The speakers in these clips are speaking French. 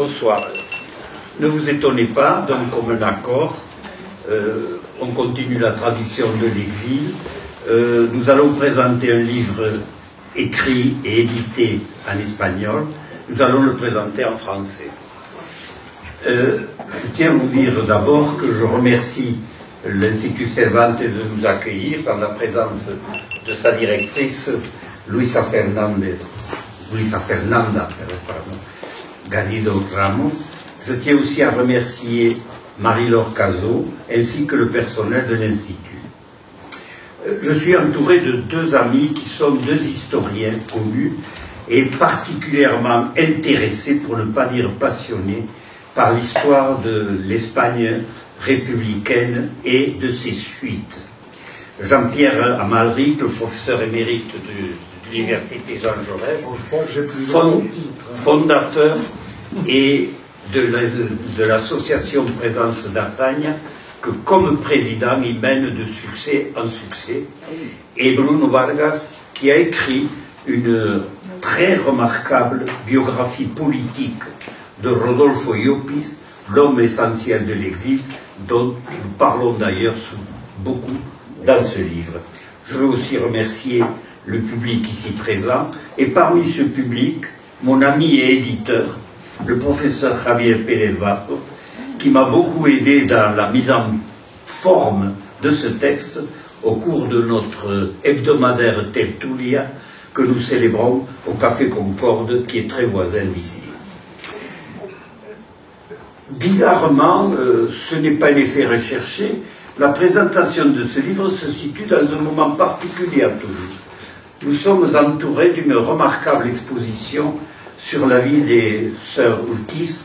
Bonsoir. Ne vous étonnez pas, donc comme un accord, on continue la tradition de l'exil. Nous allons présenter un livre écrit et édité en espagnol. Nous allons le présenter en français. Je tiens à vous dire d'abord que je remercie l'Institut Cervantes de nous accueillir dans la présence de sa directrice Luisa Fernanda Garrido Ramos. Je tiens aussi à remercier Marie-Laure Cazot ainsi que le personnel de l'Institut. Je suis entouré de deux amis qui sont deux historiens connus et particulièrement intéressés, pour ne pas dire passionnés, par l'histoire de l'Espagne républicaine et de ses suites. Jean-Pierre Amalric, le professeur émérite de l'Université Jean Jaurès, fondateur et de l'association Présence d'Azaña, que comme président il mène de succès en succès, et Bruno Vargas, qui a écrit une très remarquable biographie politique de Rodolfo Llopis, l'homme essentiel de l'exil, dont nous parlons d'ailleurs beaucoup dans ce livre. Je veux aussi remercier le public ici présent, et parmi ce public, mon ami et éditeur, le professeur Javier Pérez Vato, qui m'a beaucoup aidé dans la mise en forme de ce texte au cours de notre hebdomadaire Tertulia que nous célébrons au Café Concorde, qui est très voisin d'ici. Bizarrement, ce n'est pas un effet recherché, la présentation de ce livre se situe dans un moment particulier à Toulouse. Nous sommes entourés d'une remarquable exposition sur la vie des sœurs Ultis,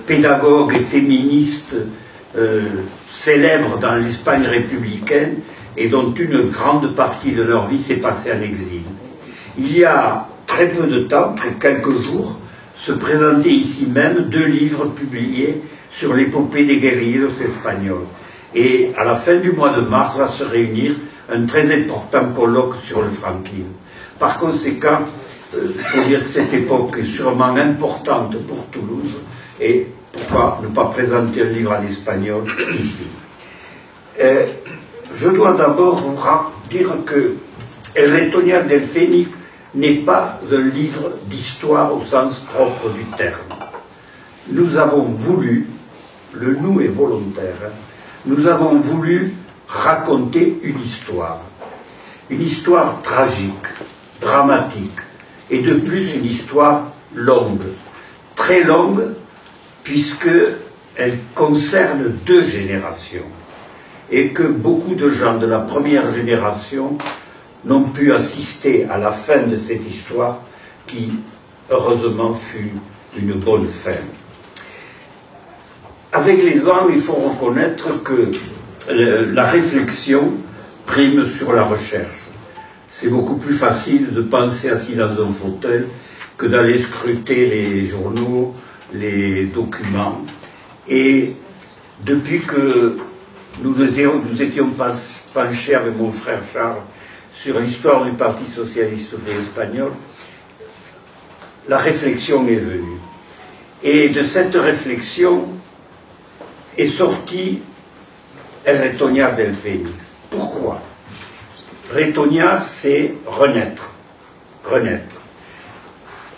pédagogues et féministes célèbres dans l'Espagne républicaine et dont une grande partie de leur vie s'est passée en exil. Il y a très peu de temps, quelques jours, se présentaient ici même deux livres publiés sur l'épopée des guerrilleros espagnols. Et à la fin du mois de mars va se réunir un très important colloque sur le franquisme. Par conséquent, il faut dire que cette époque est sûrement importante pour Toulouse, et pourquoi ne pas présenter un livre en espagnol ici. Je dois d'abord vous dire que El Retoñar del Fénix n'est pas un livre d'histoire au sens propre du terme. Nous avons voulu, le nous est volontaire, nous avons voulu raconter une histoire tragique, dramatique, et de plus une histoire longue, très longue, puisqu'elle concerne deux générations, et que beaucoup de gens de la première génération n'ont pu assister à la fin de cette histoire qui, heureusement, fut une bonne fin. Avec les ans, il faut reconnaître que la réflexion prime sur la recherche. C'est beaucoup plus facile de penser assis dans un fauteuil que d'aller scruter les journaux, les documents. Et depuis que nous étions penchés avec mon frère Charles sur l'histoire du Parti socialiste ouvrier espagnol, la réflexion est venue. Et de cette réflexion est sorti El Retoñar del Fénix. Pourquoi? Retoñar, c'est renaître. Renaître.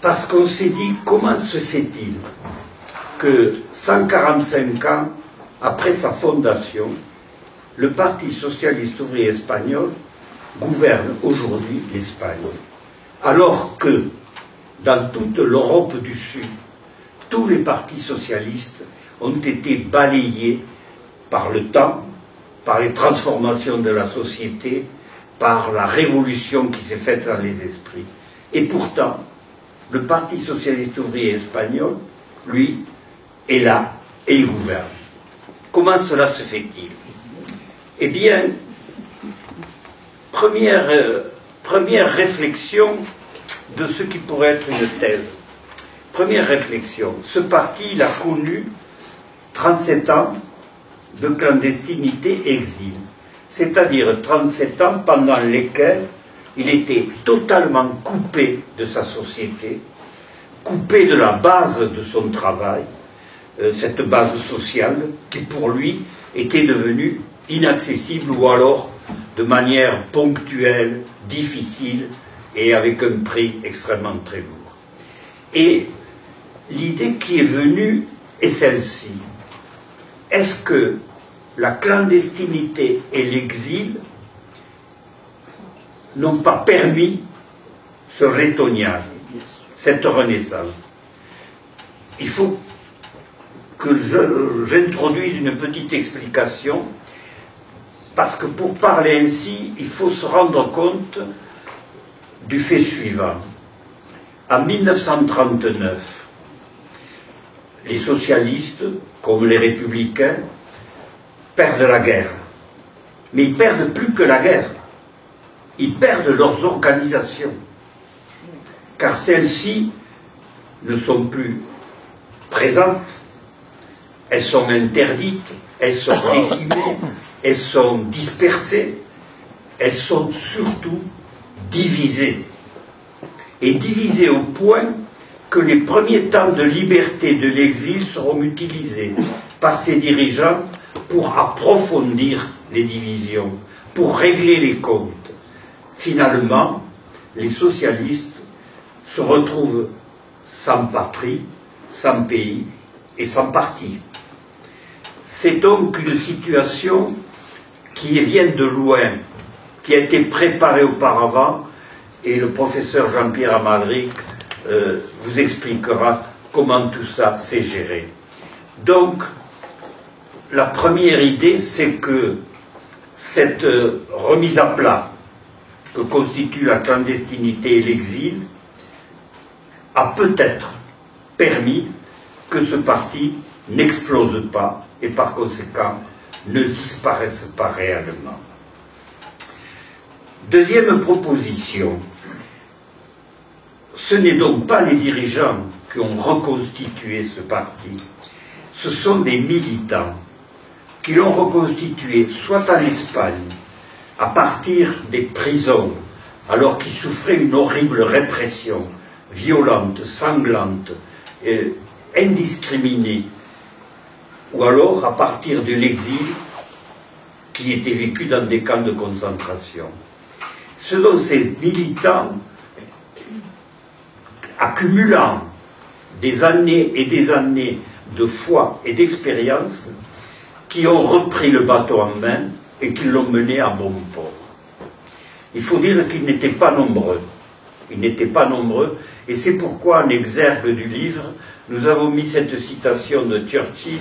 Parce qu'on s'est dit, comment se fait-il que 145 ans après sa fondation, le Parti socialiste ouvrier espagnol gouverne aujourd'hui l'Espagne, alors que dans toute l'Europe du Sud, tous les partis socialistes ont été balayés par le temps, par les transformations de la société, par la révolution qui s'est faite dans les esprits. Et pourtant, le Parti socialiste ouvrier espagnol, lui, est là et il gouverne. Comment cela se fait-il? Eh bien, première réflexion de ce qui pourrait être une thèse. Première réflexion, ce parti, il a connu 37 ans de clandestinité exil, c'est-à-dire 37 ans pendant lesquels il était totalement coupé de sa société, coupé de la base de son travail, cette base sociale qui pour lui était devenue inaccessible ou alors de manière ponctuelle, difficile et avec un prix extrêmement très lourd. Et l'idée qui est venue est celle-ci. Est-ce que la clandestinité et l'exil n'ont pas permis ce rétoniage, cette renaissance? Il faut que j'introduise une petite explication, parce que pour parler ainsi, il faut se rendre compte du fait suivant. En 1939, les socialistes, comme les républicains, perdent la guerre. Mais ils perdent plus que la guerre. Ils perdent leurs organisations. Car celles-ci ne sont plus présentes, elles sont interdites, elles sont décimées, elles sont dispersées, elles sont surtout divisées. Et divisées au point que les premiers temps de liberté de l'exil seront utilisés par ces dirigeants pour approfondir les divisions, pour régler les comptes. Finalement, les socialistes se retrouvent sans patrie, sans pays et sans parti. C'est donc une situation qui vient de loin, qui a été préparée auparavant, et le professeur Jean-Pierre Amalric vous expliquera comment tout ça s'est géré. Donc, la première idée, c'est que cette remise à plat que constitue la clandestinité et l'exil a peut-être permis que ce parti n'explose pas et par conséquent ne disparaisse pas réellement. Deuxième proposition, ce n'est donc pas les dirigeants qui ont reconstitué ce parti, ce sont des militants qui l'ont reconstitué soit en Espagne, à partir des prisons, alors qu'ils souffraient une horrible répression, violente, sanglante, indiscriminée, ou alors à partir de l'exil qui était vécu dans des camps de concentration. Ce sont ces militants accumulant des années et des années de foi et d'expérience qui ont repris le bateau en main et qui l'ont mené à bon port. Il faut dire qu'ils n'étaient pas nombreux. Ils n'étaient pas nombreux, et c'est pourquoi en exergue du livre, nous avons mis cette citation de Churchill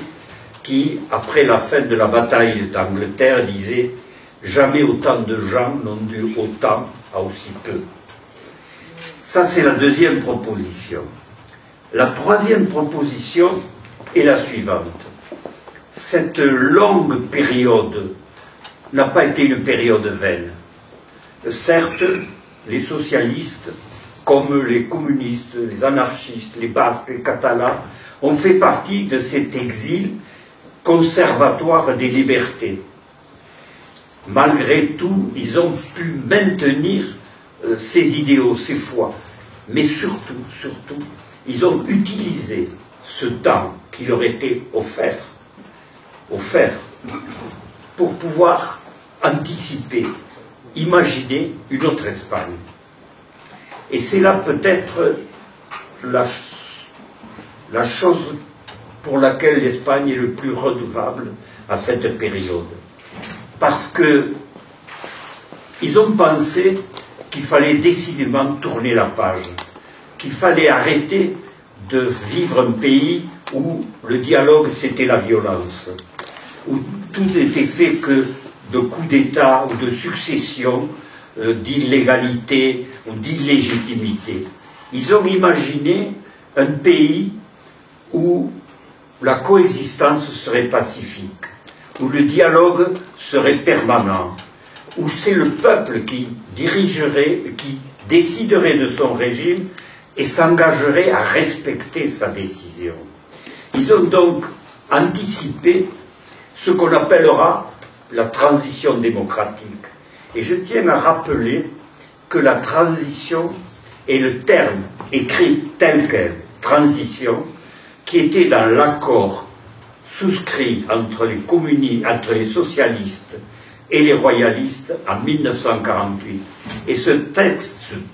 qui, après la fin de la bataille d'Angleterre, disait « Jamais autant de gens n'ont dû autant à aussi peu ». Ça, c'est la deuxième proposition. La troisième proposition est la suivante. Cette longue période n'a pas été une période vaine. Certes, les socialistes, comme les communistes, les anarchistes, les basques, les catalans, ont fait partie de cet exil conservatoire des libertés. Malgré tout, ils ont pu maintenir ces idéaux, ces foi. Mais surtout, ils ont utilisé ce temps qui leur était offert pour pouvoir anticiper, imaginer une autre Espagne. Et c'est là peut-être la chose pour laquelle l'Espagne est le plus redevable à cette période. Parce qu'ils ont pensé qu'il fallait décidément tourner la page, qu'il fallait arrêter de vivre un pays où le dialogue c'était la violence, où tout n'était fait que de coups d'État ou de succession, d'illégalité ou d'illégitimité. Ils ont imaginé un pays où la coexistence serait pacifique, où le dialogue serait permanent, où c'est le peuple qui dirigerait, qui déciderait de son régime et s'engagerait à respecter sa décision. Ils ont donc anticipé ce qu'on appellera la transition démocratique. Et je tiens à rappeler que la transition est le terme écrit tel quel transition qui était dans l'accord souscrit entre les socialistes et les royalistes en 1948. Et ce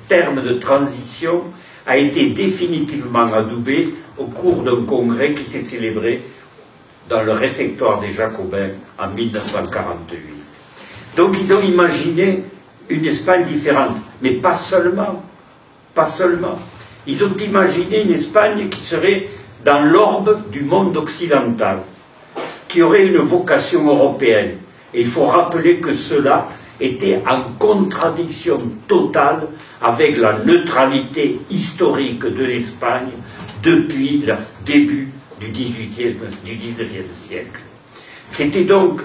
terme de transition a été définitivement adoubé au cours d'un congrès qui s'est célébré dans le réfectoire des Jacobins en 1948. Donc ils ont imaginé une Espagne différente, mais pas seulement. Ils ont imaginé une Espagne qui serait dans l'orbe du monde occidental, qui aurait une vocation européenne. Et il faut rappeler que cela était en contradiction totale avec la neutralité historique de l'Espagne depuis le début du XIXe siècle. C'était donc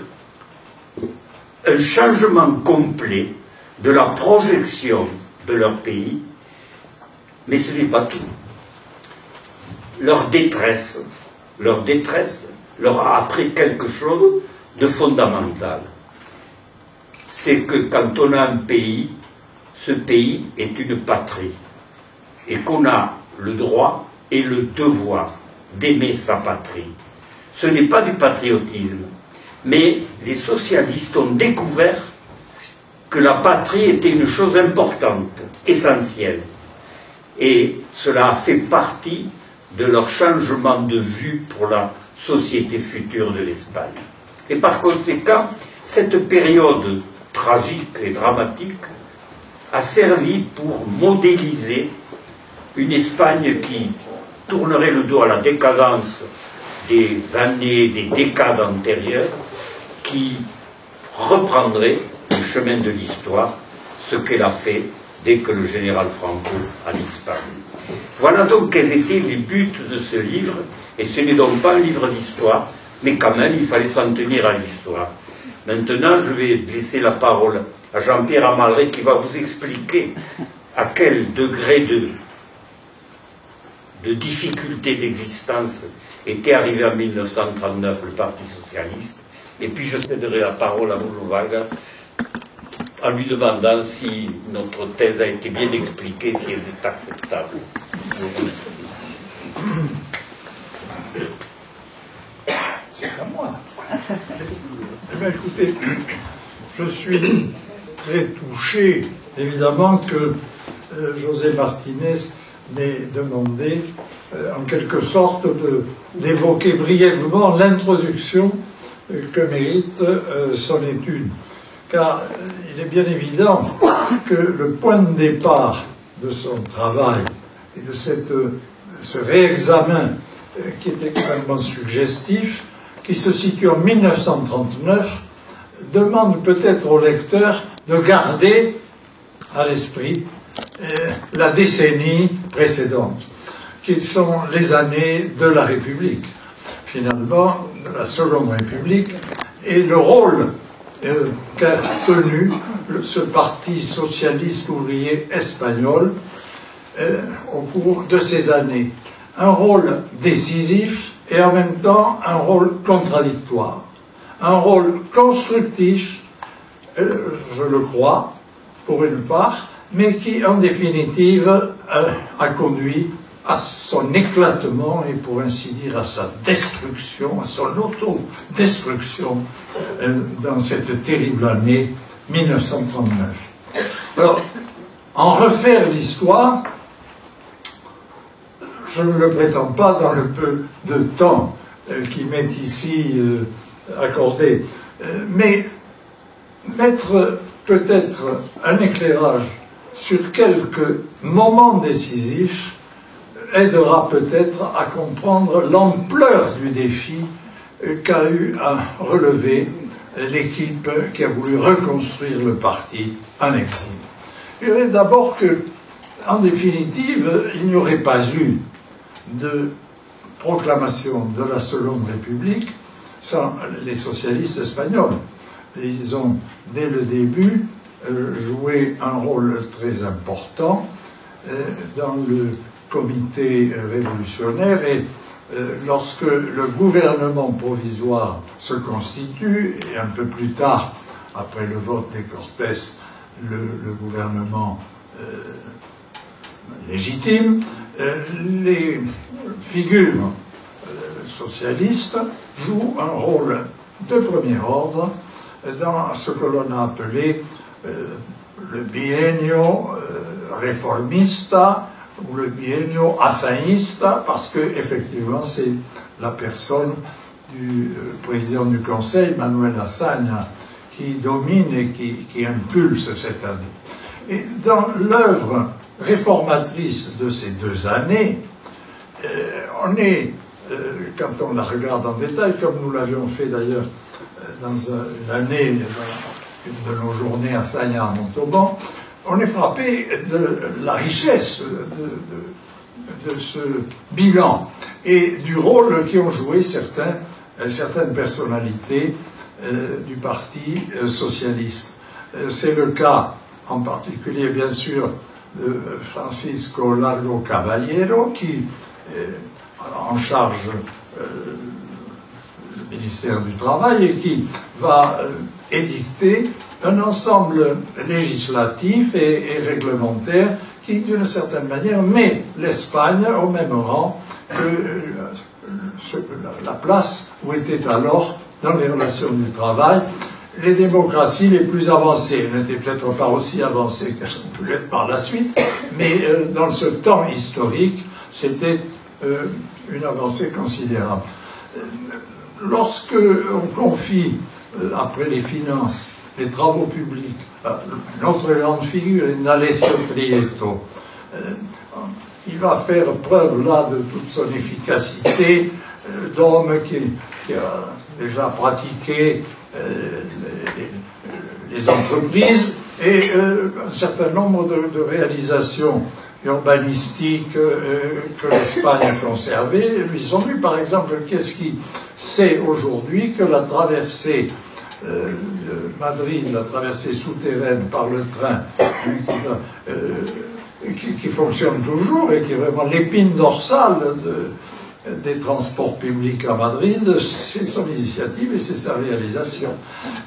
un changement complet de la projection de leur pays, mais ce n'est pas tout. Leur détresse leur a appris quelque chose de fondamental. C'est que quand on a un pays, ce pays est une patrie, et qu'on a le droit et le devoir d'aimer sa patrie. Ce n'est pas du patriotisme, mais les socialistes ont découvert que la patrie était une chose importante, essentielle. Et cela a fait partie de leur changement de vue pour la société future de l'Espagne. Et par conséquent, cette période tragique et dramatique a servi pour modéliser une Espagne qui tournerait le dos à la décadence des années, des décades antérieures, qui reprendrait le chemin de l'histoire, ce qu'elle a fait dès que le général Franco a disparu. Voilà donc quels étaient les buts de ce livre, et ce n'est donc pas un livre d'histoire, mais quand même il fallait s'en tenir à l'histoire. Maintenant, je vais laisser la parole à Jean-Pierre Amalré qui va vous expliquer à quel degré de difficulté d'existence était arrivé en 1939 le Parti socialiste, et puis je céderai la parole à Moulouvaga en lui demandant si notre thèse a été bien expliquée, si elle est acceptable. C'est à moi. Eh bien, écoutez, je suis très touché, évidemment, que José Martinez m'ait demandé, en quelque sorte, d'évoquer brièvement l'introduction que mérite son étude. Car il est bien évident que le point de départ de son travail et de ce réexamen qui est extrêmement suggestif, qui se situe en 1939, demande peut-être au lecteur de garder à l'esprit la décennie précédente, qui sont les années de la République, finalement, de la Seconde République, et le rôle qu'a tenu ce parti socialiste ouvrier espagnol au cours de ces années. Un rôle décisif et en même temps un rôle contradictoire. Un rôle constructif, je le crois, pour une part, mais qui en définitive a conduit à son éclatement et pour ainsi dire à sa destruction, à son autodestruction dans cette terrible année 1939. Alors, en refaire l'histoire, je ne le prétends pas dans le peu de temps qui m'est ici accordé, mais mettre peut-être un éclairage sur quelques moments décisifs aidera peut-être à comprendre l'ampleur du défi qu'a eu à relever l'équipe qui a voulu reconstruire le parti en exil. Je dirais d'abord que, en définitive, il n'y aurait pas eu de proclamation de la Seconde République sans les socialistes espagnols. Et ils ont, dès le début, joué un rôle très important dans le comité révolutionnaire, et lorsque le gouvernement provisoire se constitue, et un peu plus tard, après le vote des Cortés, le gouvernement légitime, les figures socialistes jouent un rôle de premier ordre dans ce que l'on a appelé le biennio réformista ou le biennio azañista, parce que effectivement c'est la personne du président du Conseil, Manuel Azaña, qui domine et qui impulse cette année. Et dans l'œuvre réformatrice de ces 2 années, on est, quand on la regarde en détail, comme nous l'avions fait d'ailleurs dans une année, dans une de nos journées à Azaña à Montauban, on est frappé de la richesse de ce bilan et du rôle qui ont joué certaines personnalités du Parti socialiste. C'est le cas en particulier, bien sûr, de Francisco Largo Caballero, qui est en charge du ministère du Travail et qui va édicter un ensemble législatif et réglementaire qui, d'une certaine manière, met l'Espagne au même rang que la place où était alors, dans les relations du travail, les démocraties les plus avancées. Elles n'étaient peut-être pas aussi avancées qu'elles ont pu l'être par la suite, mais dans ce temps historique, c'était une avancée considérable. Lorsque on confie, après les finances, les travaux publics, notre grande figure est D'Alessio Prieto. Il va faire preuve là de toute son efficacité d'homme qui a déjà pratiqué les entreprises et un certain nombre de réalisations urbanistiques que l'Espagne a conservées lui sont venues. Par exemple, qu'est-ce qui sait aujourd'hui que la traversée de Madrid, la traversée souterraine par le train qui fonctionne toujours et qui est vraiment l'épine dorsale des transports publics à Madrid, c'est son initiative et c'est sa réalisation.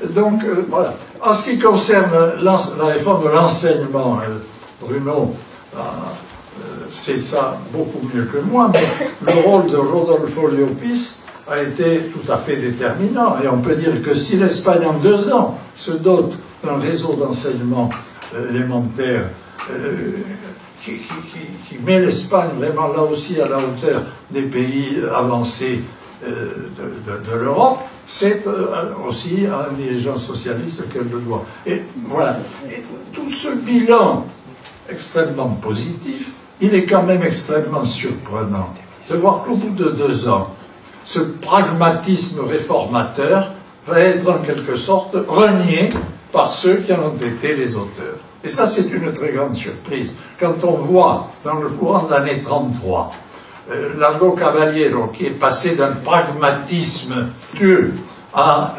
Donc voilà. En ce qui concerne la réforme de l'enseignement, Bruno c'est ça beaucoup mieux que moi, mais le rôle de Rodolfo Llopis a été tout à fait déterminant. Et on peut dire que si l'Espagne en 2 ans se dote d'un réseau d'enseignement élémentaire qui met l'Espagne vraiment là aussi à la hauteur des pays avancés de l'Europe, c'est aussi à un dirigeant socialiste qu'elle le doit. Et voilà. Et tout ce bilan extrêmement positif, il est quand même extrêmement surprenant de voir qu'au bout de 2 ans, ce pragmatisme réformateur va être en quelque sorte renié par ceux qui en ont été les auteurs. Et ça, c'est une très grande surprise. Quand on voit, dans le courant de l'année 33, Largo Caballero, qui est passé d'un pragmatisme pieux à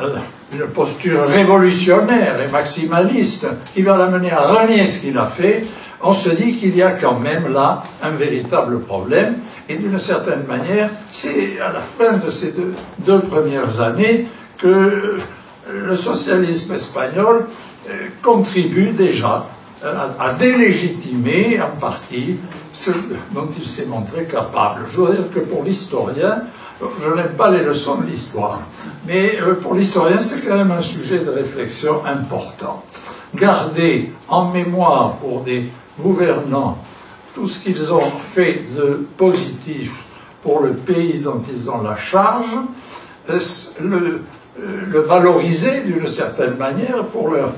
une posture révolutionnaire et maximaliste, qui va l'amener à renier ce qu'il a fait, on se dit qu'il y a quand même là un véritable problème. Et d'une certaine manière, c'est à la fin de ces deux premières années que le socialisme espagnol contribue déjà à délégitimer en partie ce dont il s'est montré capable. Je dois dire que pour l'historien, je n'aime pas les leçons de l'histoire, mais pour l'historien, c'est quand même un sujet de réflexion important. Garder en mémoire pour des gouvernants tout ce qu'ils ont fait de positif pour le pays dont ils ont la charge, le valoriser d'une certaine manière pour leurs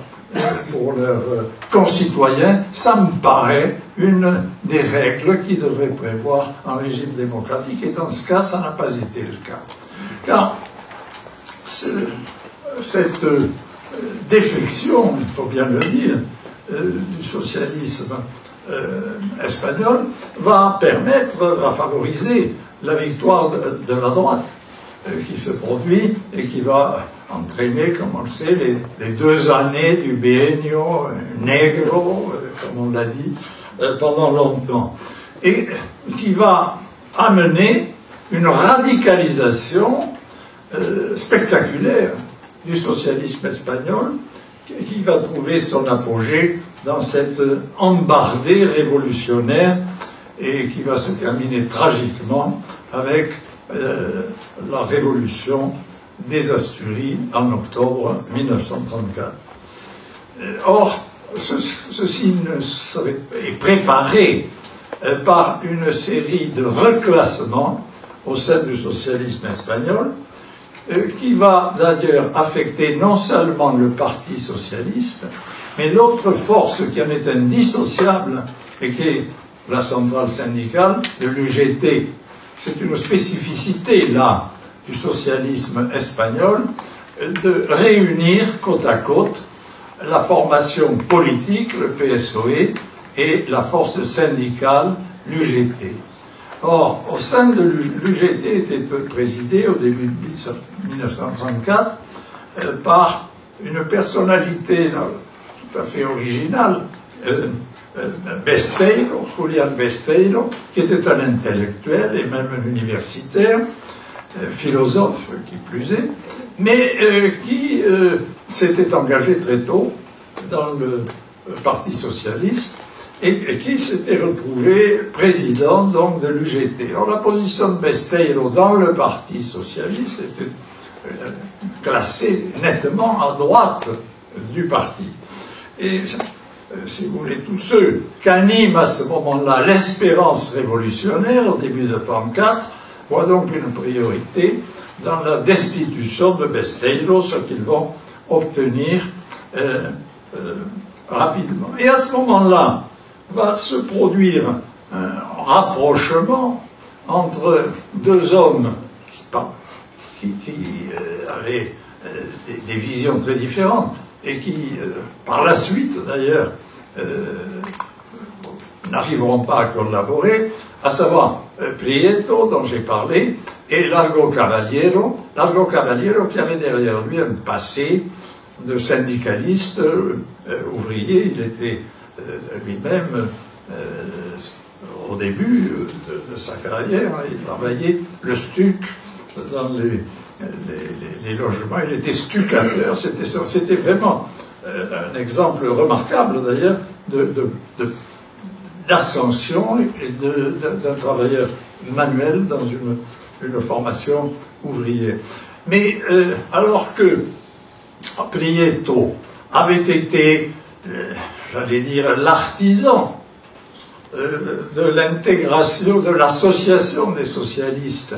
concitoyens, ça me paraît une des règles qui devrait prévoir un régime démocratique, et dans ce cas, ça n'a pas été le cas. Car cette défection, il faut bien le dire, du socialisme espagnol va favoriser la victoire de la droite qui se produit et qui va entraîner, comme on le sait, les 2 années du biennio negro, comme on l'a dit, pendant longtemps, et qui va amener une radicalisation spectaculaire du socialisme espagnol, qui va trouver son apogée dans cette embardée révolutionnaire et qui va se terminer tragiquement avec la révolution des Asturies en octobre 1934. Or, ceci est préparé par une série de reclassements au sein du socialisme espagnol, qui va d'ailleurs affecter non seulement le Parti socialiste, mais l'autre force qui en est indissociable, et qui est la centrale syndicale de l'UGT. C'est une spécificité, là, du socialisme espagnol, de réunir côte à côte la formation politique, le PSOE, et la force syndicale, l'UGT. Or, au sein de l'UGT était présidé au début de 1934 par une personnalité tout à fait originale, Besteiro, Julián Besteiro, qui était un intellectuel et même un universitaire, philosophe qui plus est, mais qui s'était engagé très tôt dans le Parti socialiste et qui s'était retrouvé président donc de l'UGT. Alors la position de Besteiro dans le Parti socialiste était classée nettement à droite du parti. Et si vous voulez, tous ceux qu'anime à ce moment-là l'espérance révolutionnaire au début de 1934 voient donc une priorité dans la destitution de Besteiro, ce qu'ils vont obtenir rapidement. Et à ce moment-là, va se produire un rapprochement entre deux hommes qui avaient des visions très différentes et qui, par la suite d'ailleurs, n'arriveront pas à collaborer, à savoir Prieto, dont j'ai parlé, et Largo Caballero qui avait derrière lui un passé de syndicaliste ouvrier. Il était lui-même, au début de sa carrière, il travaillait le stuc dans les logements, il était stuccateur, c'était vraiment un exemple remarquable d'ailleurs d'ascension et d'un travailleur manuel dans une formation ouvrière. Mais alors que Prieto avait été, j'allais dire, l'artisan de l'intégration, de l'association des socialistes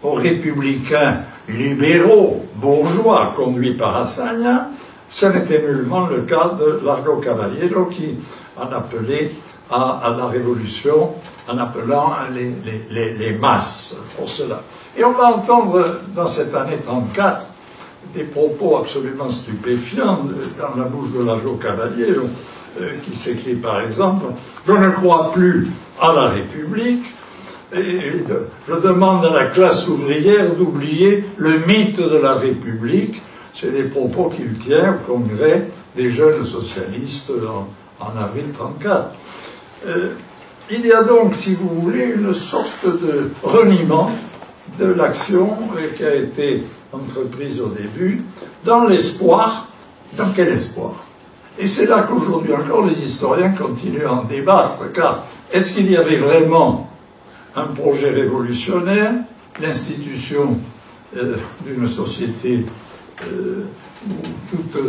aux républicains libéraux, bourgeois, conduits par Azaña, ce n'était nullement le cas de Largo Caballero qui en appelait à la révolution, en appelant les masses pour cela. Et on va entendre dans cette année 1934 des propos absolument stupéfiants dans la bouche de Largo Caballero, qui s'écrit par exemple « Je ne crois plus à la République, et je demande à la classe ouvrière d'oublier le mythe de la République ». C'est des propos qu'il tient au congrès des jeunes socialistes en avril 1934. Il y a donc, si vous voulez, une sorte de reniement de l'action qui a été entreprise au début, dans l'espoir, dans quel espoir? Et c'est là qu'aujourd'hui encore les historiens continuent à en débattre, car est-ce qu'il y avait vraiment un projet révolutionnaire, l'institution d'une société où toute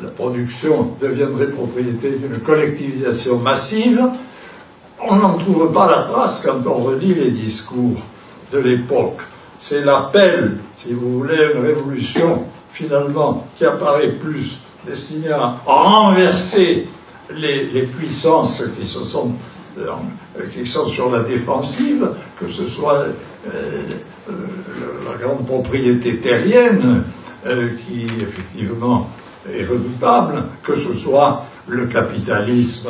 la production deviendrait propriété d'une collectivisation massive? On n'en trouve pas la trace quand on relit les discours de l'époque. C'est l'appel, si vous voulez, à une révolution, finalement, qui apparaît plus destinée à renverser les puissances qui sont sur la défensive, que ce soit la grande propriété terrienne, qui effectivement est redoutable, que ce soit le capitalisme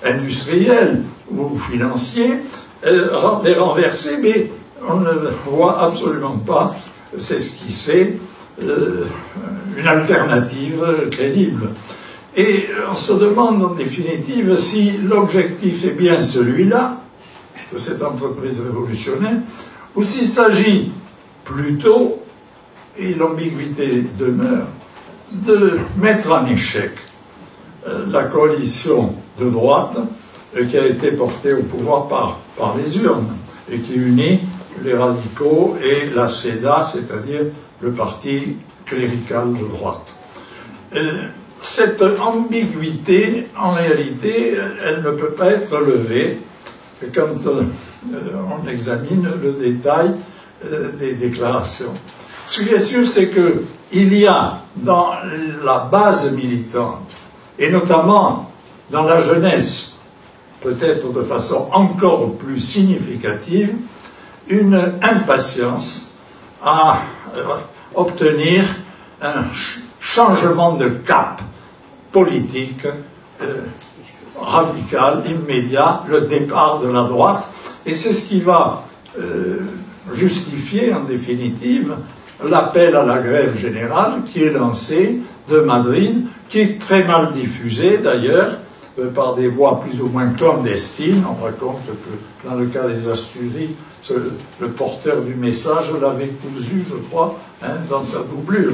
industriel ou financier, les renverser, mais on ne voit absolument pas s'esquisser une alternative crédible. Et on se demande en définitive si l'objectif est bien celui-là, de cette entreprise révolutionnaire, ou s'il s'agit plutôt, et l'ambiguïté demeure, de mettre en échec la coalition de droite qui a été porté au pouvoir par les urnes, et qui unit les radicaux et la CEDA, c'est-à-dire le parti clérical de droite. Cette ambiguïté, en réalité, elle ne peut pas être levée quand on examine le détail des déclarations. Ce qui est sûr, c'est qu'il y a dans la base militante, et notamment dans la jeunesse, peut-être de façon encore plus significative, une impatience à obtenir un changement de cap politique radical, immédiat, le départ de la droite, et c'est ce qui va justifier en définitive l'appel à la grève générale qui est lancé de Madrid, qui est très mal diffusé d'ailleurs par des voies plus ou moins clandestines. On raconte que dans le cas des Asturies, le porteur du message l'avait cousu, je crois, dans sa doublure.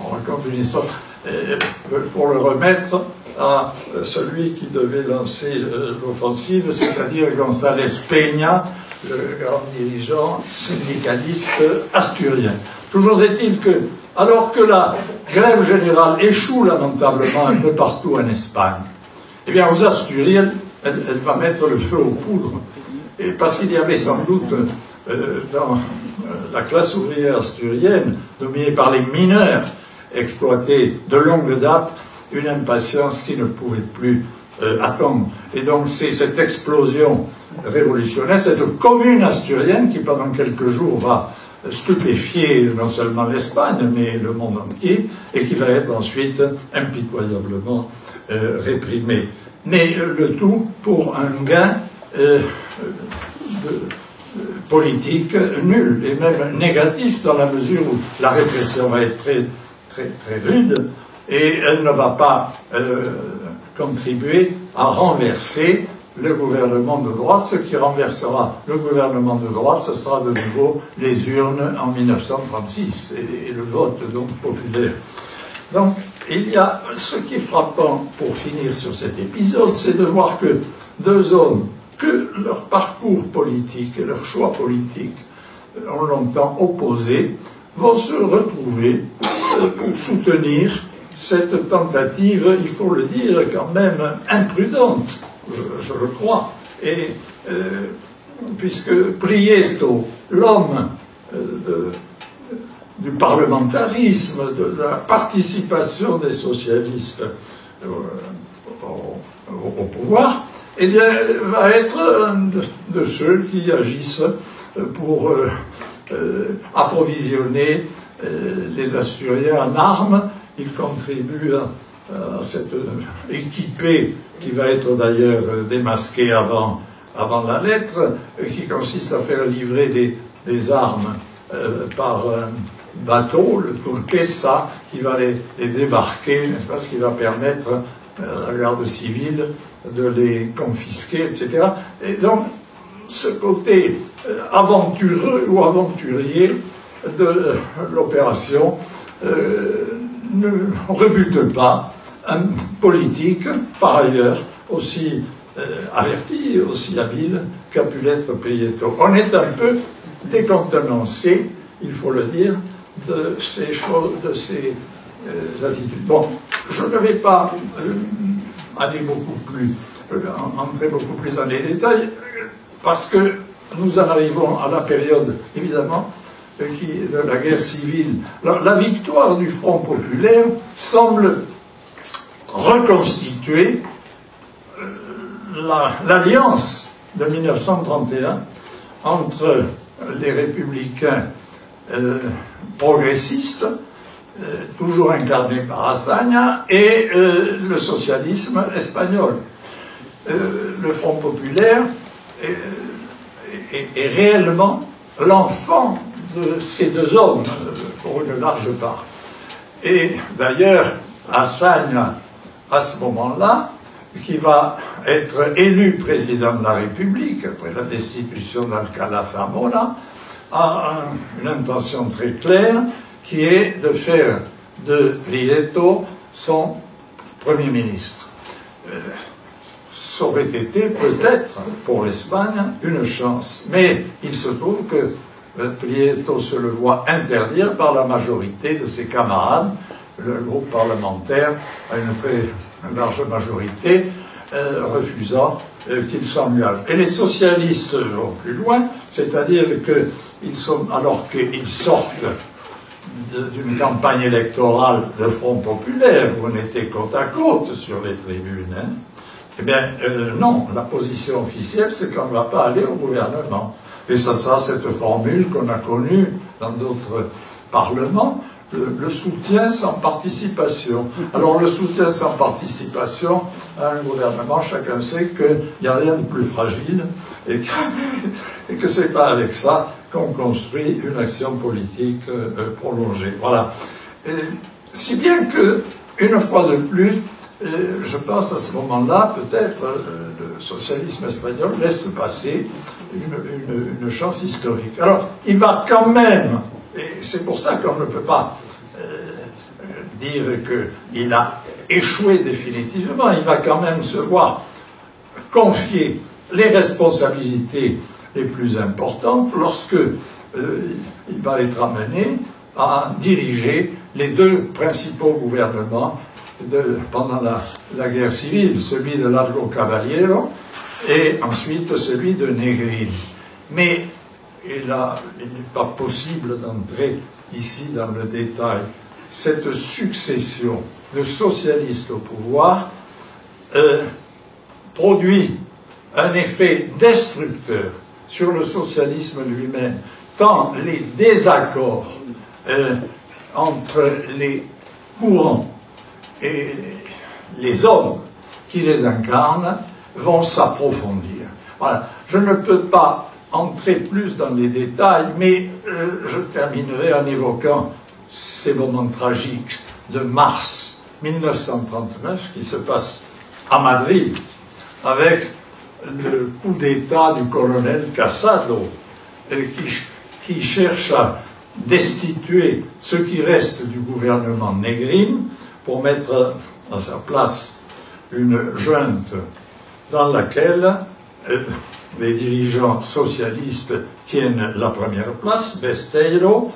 On raconte une histoire pour le remettre à celui qui devait lancer l'offensive, c'est-à-dire González Peña, le grand dirigeant syndicaliste asturien. Toujours est-il que, alors que la grève générale échoue lamentablement un peu partout en Espagne, eh bien aux Asturies, elle va mettre le feu aux poudres. Et parce qu'il y avait sans doute dans la classe ouvrière asturienne, dominée par les mineurs exploités de longue date, une impatience qui ne pouvait plus attendre. Et donc c'est cette explosion révolutionnaire, cette commune asturienne qui pendant quelques jours va stupéfier non seulement l'Espagne, mais le monde entier, et qui va être ensuite impitoyablement réprimée. Mais le tout pour un gain politique nul, et même négatif, dans la mesure où la répression va être très, très, très rude, et elle ne va pas contribuer à renverser le gouvernement de droite. Ce qui renversera le gouvernement de droite, ce sera de nouveau les urnes en 1936 et le vote donc populaire. Donc il y a ce qui est frappant pour finir sur cet épisode, c'est de voir que deux hommes que leur parcours politique et leur choix politique ont longtemps opposés vont se retrouver pour soutenir cette tentative, il faut le dire, quand même imprudente, je le crois, et puisque Prieto, l'homme du parlementarisme, de la participation des socialistes au pouvoir, eh bien, va être un de ceux qui agissent pour approvisionner les Asturiens en armes. Il contribue à cette équipée qui va être d'ailleurs démasquée avant la lettre, qui consiste à faire livrer des armes par un bateau, le Turquesa, qui va les débarquer, n'est-ce pas, ce qui va permettre à la garde civile de les confisquer, etc. Et donc, ce côté aventureux ou aventurier de l'opération ne rebute pas un politique, par ailleurs, aussi averti, aussi habile qu'a pu l'être Prieto. On est un peu décontenancé, il faut le dire, de ces choses, de ces attitudes. Bon, je ne vais pas aller entrer beaucoup plus dans les détails, parce que nous en arrivons à la période, évidemment, de la guerre civile. La victoire du Front populaire semble reconstituer l'alliance de 1931 entre les républicains progressistes, toujours incarnés par Azaña, et le socialisme espagnol. Le Front populaire est réellement l'enfant de ces deux hommes, pour une large part. Et d'ailleurs, Azaña, à ce moment-là, qui va être élu président de la République après la destitution d'Alcalá Zamora, a une intention très claire qui est de faire de Prieto son Premier ministre. ça aurait été peut-être pour l'Espagne une chance. Mais il se trouve que Prieto se le voit interdire par la majorité de ses camarades. Le groupe parlementaire a une très large majorité refusant qu'il s'engage. Et les socialistes vont plus loin, c'est-à-dire alors qu'ils sortent d'une campagne électorale de Front populaire, où on était côte à côte sur les tribunes, hein, eh bien, non, la position officielle, c'est qu'on ne va pas aller au gouvernement. Et ça cette formule qu'on a connue dans d'autres parlements, le soutien sans participation. Alors, le soutien sans participation à un gouvernement, chacun sait qu'il n'y a rien de plus fragile et que ce n'est pas avec ça qu'on construit une action politique prolongée. Voilà. Et, si bien que, une fois de plus, je pense à ce moment-là, peut-être, le socialisme espagnol laisse passer une chance historique. Alors, il va quand même, et c'est pour ça qu'on ne peut pas dire qu'il a échoué définitivement, il va quand même se voir confier les responsabilités les plus importantes lorsque il va être amené à diriger les deux principaux gouvernements pendant la guerre civile, celui de Largo Caballero et ensuite celui de Negrín. Mais il n'est pas possible d'entrer ici dans le détail. Cette succession de socialistes au pouvoir produit un effet destructeur sur le socialisme lui-même, tant les désaccords entre les courants et les hommes qui les incarnent vont s'approfondir. Voilà. Je ne peux pas entrer plus dans les détails, mais je terminerai en évoquant ces moments tragiques de mars 1939 qui se passent à Madrid avec le coup d'État du colonel Casado qui cherche à destituer ce qui reste du gouvernement Negrín pour mettre à sa place une junte dans laquelle les dirigeants socialistes tiennent la première place, Besteiro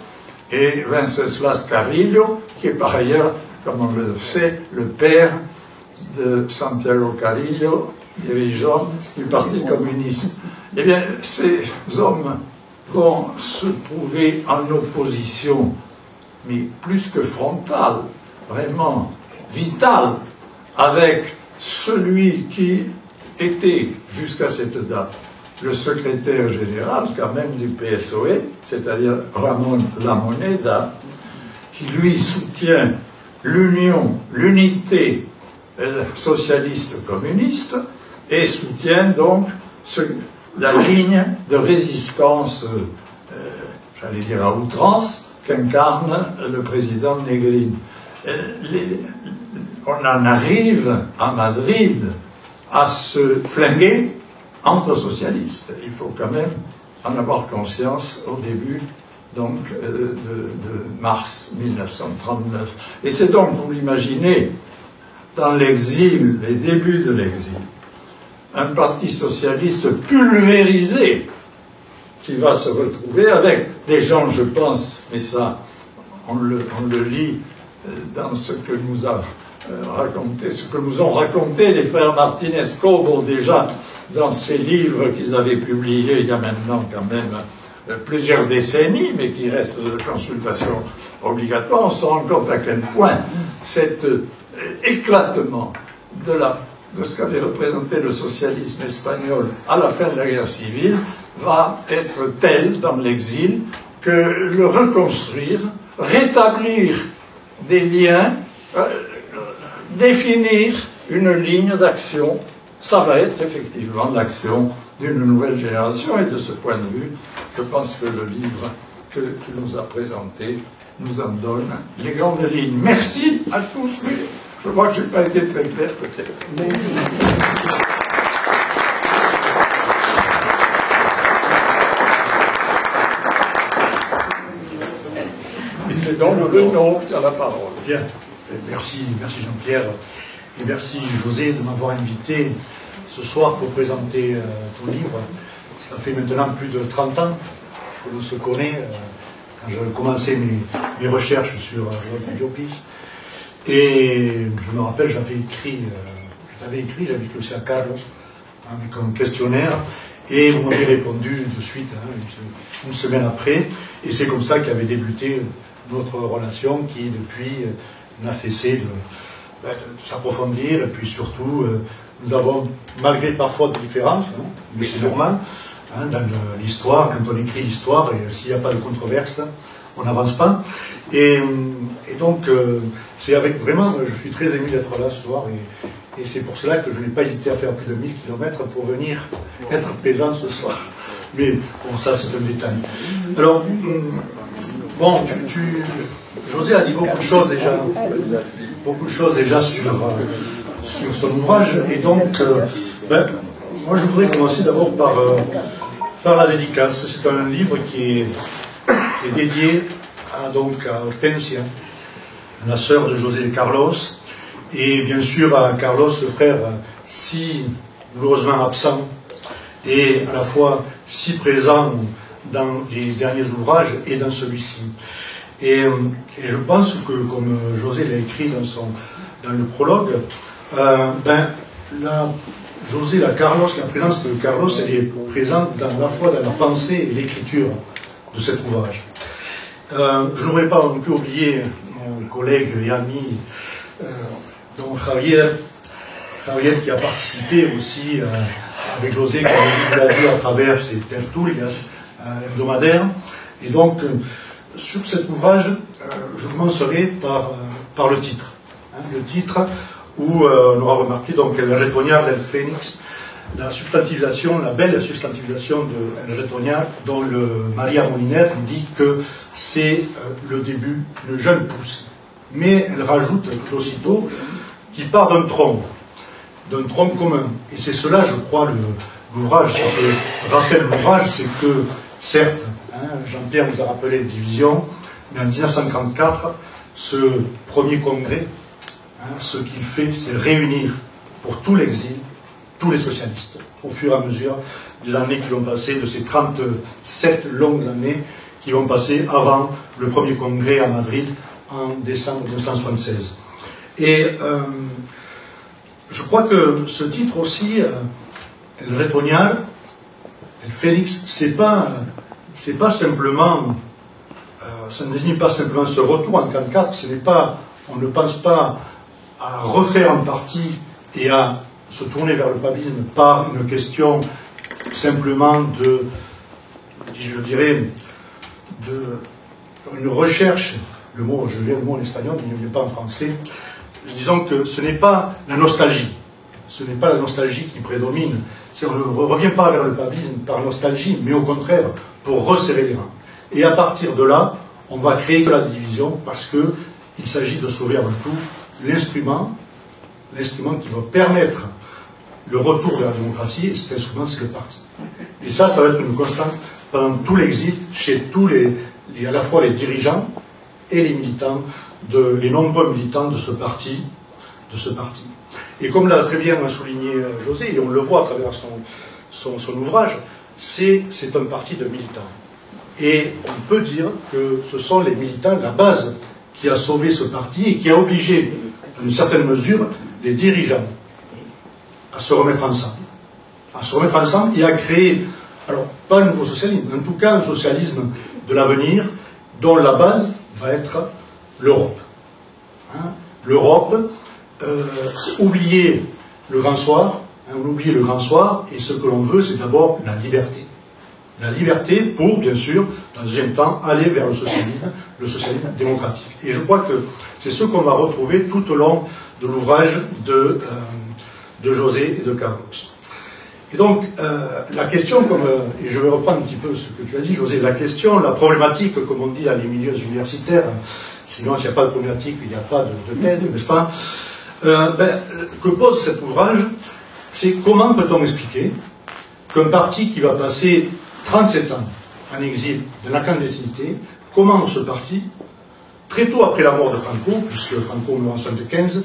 et Wenceslas Carrillo, qui est par ailleurs, comme on le sait, le père de Santiago Carrillo, dirigeant du Parti communiste. Eh bien, ces hommes vont se trouver en opposition, mais plus que frontale, vraiment vitale, avec celui qui était, jusqu'à cette date, le secrétaire général, quand même, du PSOE, c'est-à-dire Ramón Lamoneda, qui lui soutient l'unité socialiste-communiste et soutient donc la ligne de résistance, j'allais dire à outrance, qu'incarne le président Negrín. On en arrive à Madrid à se flinguer entre socialistes. Il faut quand même en avoir conscience au début donc, de mars 1939. Et c'est donc, vous l'imaginez, dans l'exil, les débuts de l'exil, un parti socialiste pulvérisé qui va se retrouver avec des gens, je pense, mais ça, on le lit dans ce que nous a raconté, ce que nous ont raconté les frères Martínez Cobo déjà dans ces livres qu'ils avaient publiés il y a maintenant quand même plusieurs décennies, mais qui restent de consultation obligatoire. On se rend compte à quel point cet éclatement de ce qu'avait représenté le socialisme espagnol à la fin de la guerre civile va être tel dans l'exil que le reconstruire, rétablir des liens, définir une ligne d'action, ça va être effectivement l'action d'une nouvelle génération. Et de ce point de vue, je pense que le livre que tu nous as présenté nous en donne les grandes lignes. Merci à tous. Oui, je vois que je n'ai pas été très clair peut-être. Merci. Et c'est donc Bruno qui a la parole. Bien, merci Jean-Pierre, et merci José de m'avoir invité ce soir pour présenter ton livre. Ça fait maintenant plus de 30 ans que l'on se connaît, quand j'avais commencé mes recherches sur Rolf Llopis. Et je me rappelle, j'avais écrit, j'avais écrit aussi à Carlos, avec un questionnaire, et vous m'avez répondu de suite, une semaine après, et c'est comme ça qu'avait débuté notre relation qui, depuis, n'a cessé de s'approfondir, et puis surtout, nous avons, malgré parfois des différences, mais c'est normal, dans l'histoire, quand on écrit l'histoire, et s'il n'y a pas de controverse, on n'avance pas. Et donc, c'est avec vraiment, je suis très ému d'être là ce soir, et c'est pour cela que je n'ai pas hésité à faire plus de 1000 km pour venir être présent ce soir. Mais bon, ça c'est un détail. Alors, bon, José a dit beaucoup de choses déjà sur son ouvrage, et donc, moi je voudrais commencer d'abord par la dédicace. C'est un livre qui est dédié à Hortensia, la sœur de José Carlos, et bien sûr à Carlos, le frère, si douloureusement absent, et à la fois si présent dans les derniers ouvrages et dans celui-ci. Et je pense que, comme José l'a écrit dans le prologue, la présence de Carlos, elle est présente à la fois dans la pensée et l'écriture de cet ouvrage. Je n'aurais pas non plus oublié mon collègue et ami, donc Javier qui a participé aussi avec José, qui a vu à travers ces tertulias hebdomadaires. Et donc, sur cet ouvrage, je commencerai par le titre. Le titre où on aura remarqué donc El retoñar del Fénix, la substantification, la belle substantification de El retoñar, dont le Maria Moliner dit que c'est le début, le jeune pousse. Mais elle rajoute aussitôt qu'il part d'un tronc commun. Et c'est cela, je crois, l'ouvrage. Ce que rappelle l'ouvrage, c'est que, certes, Jean-Pierre nous a rappelé division, mais en 1954, ce premier congrès, ce qu'il fait, c'est réunir pour tout l'exil, tous les socialistes, au fur et à mesure des années qui vont passer, de ces 37 longues années qui vont passer avant le premier congrès à Madrid en décembre 1976. Et je crois que ce titre aussi, El retoñar, El Fénix, c'est pas simplement, ça ne désigne pas simplement ce retour en 1944, on ne pense pas à refaire un parti et à se tourner vers le papisme par une question simplement je dirais, une recherche, je lis le mot en espagnol, mais il ne vient pas en français, disons que ce n'est pas la nostalgie, qui prédomine, on ne revient pas vers le papisme par nostalgie, mais au contraire, pour resserrer les rangs. Et à partir de là, on va créer la division, parce qu'il s'agit de sauver avant tout l'instrument qui va permettre le retour vers la démocratie, et cet instrument, c'est le parti. Et ça va être une constante pendant tout l'exil, chez tous à la fois les dirigeants et les militants, les nombreux militants de ce parti. Et comme l'a très bien souligné José, et on le voit à travers son ouvrage, c'est un parti de militants. Et on peut dire que ce sont les militants, la base, qui a sauvé ce parti et qui a obligé, dans une certaine mesure, les dirigeants à se remettre ensemble et à créer, alors pas un nouveau socialisme, en tout cas un socialisme de l'avenir dont la base va être l'Europe. L'Europe, oublier le grand soir, on oublie le grand soir, et ce que l'on veut, c'est d'abord la liberté. La liberté pour, bien sûr, dans un deuxième temps, aller vers le socialisme démocratique. Et je crois que c'est ce qu'on va retrouver tout au long de l'ouvrage de José et de Carlos. Et donc, la question, et je vais reprendre un petit peu ce que tu as dit, José, la problématique, comme on dit dans les milieux universitaires, sinon s'il n'y a pas de problématique, il n'y a pas de thèse, n'est-ce pas, que pose cet ouvrage, c'est comment peut-on expliquer qu'un parti qui va passer 37 ans en exil de la clandestinité, comment ce parti, très tôt après la mort de Franco, puisque Franco meurt en 1975,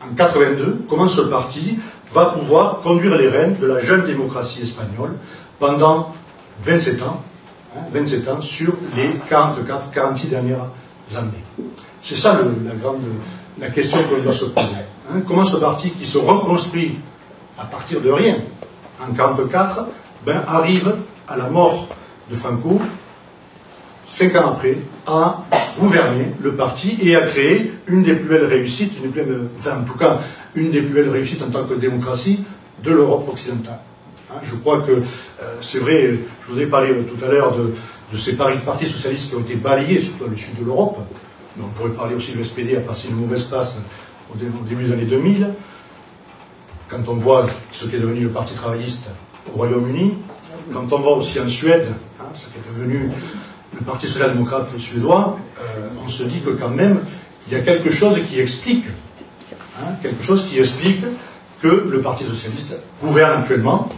en 82, comment ce parti va pouvoir conduire les rênes de la jeune démocratie espagnole pendant 27 ans, 27 ans sur les 46 dernières années. C'est ça la question qu'on doit se poser. Comment ce parti qui se reconstruit à partir de rien en 1944 arrive à la mort de Franco, 5 ans après, à gouverner le parti et à créer une des plus belles réussites, en tout cas une des plus belles réussites en tant que démocratie de l'Europe occidentale. Je crois que c'est vrai, je vous ai parlé tout à l'heure de ces partis socialistes qui ont été balayés, surtout dans le sud de l'Europe, mais on pourrait parler aussi de l'SPD a passé une mauvaise passe au début des années 2000, quand on voit ce qu'est devenu le Parti travailliste au Royaume-Uni, quand on voit aussi en Suède, ce qui est devenu le Parti social-démocrate suédois, on se dit que quand même, il y a quelque chose qui explique, que le Parti socialiste gouverne actuellement,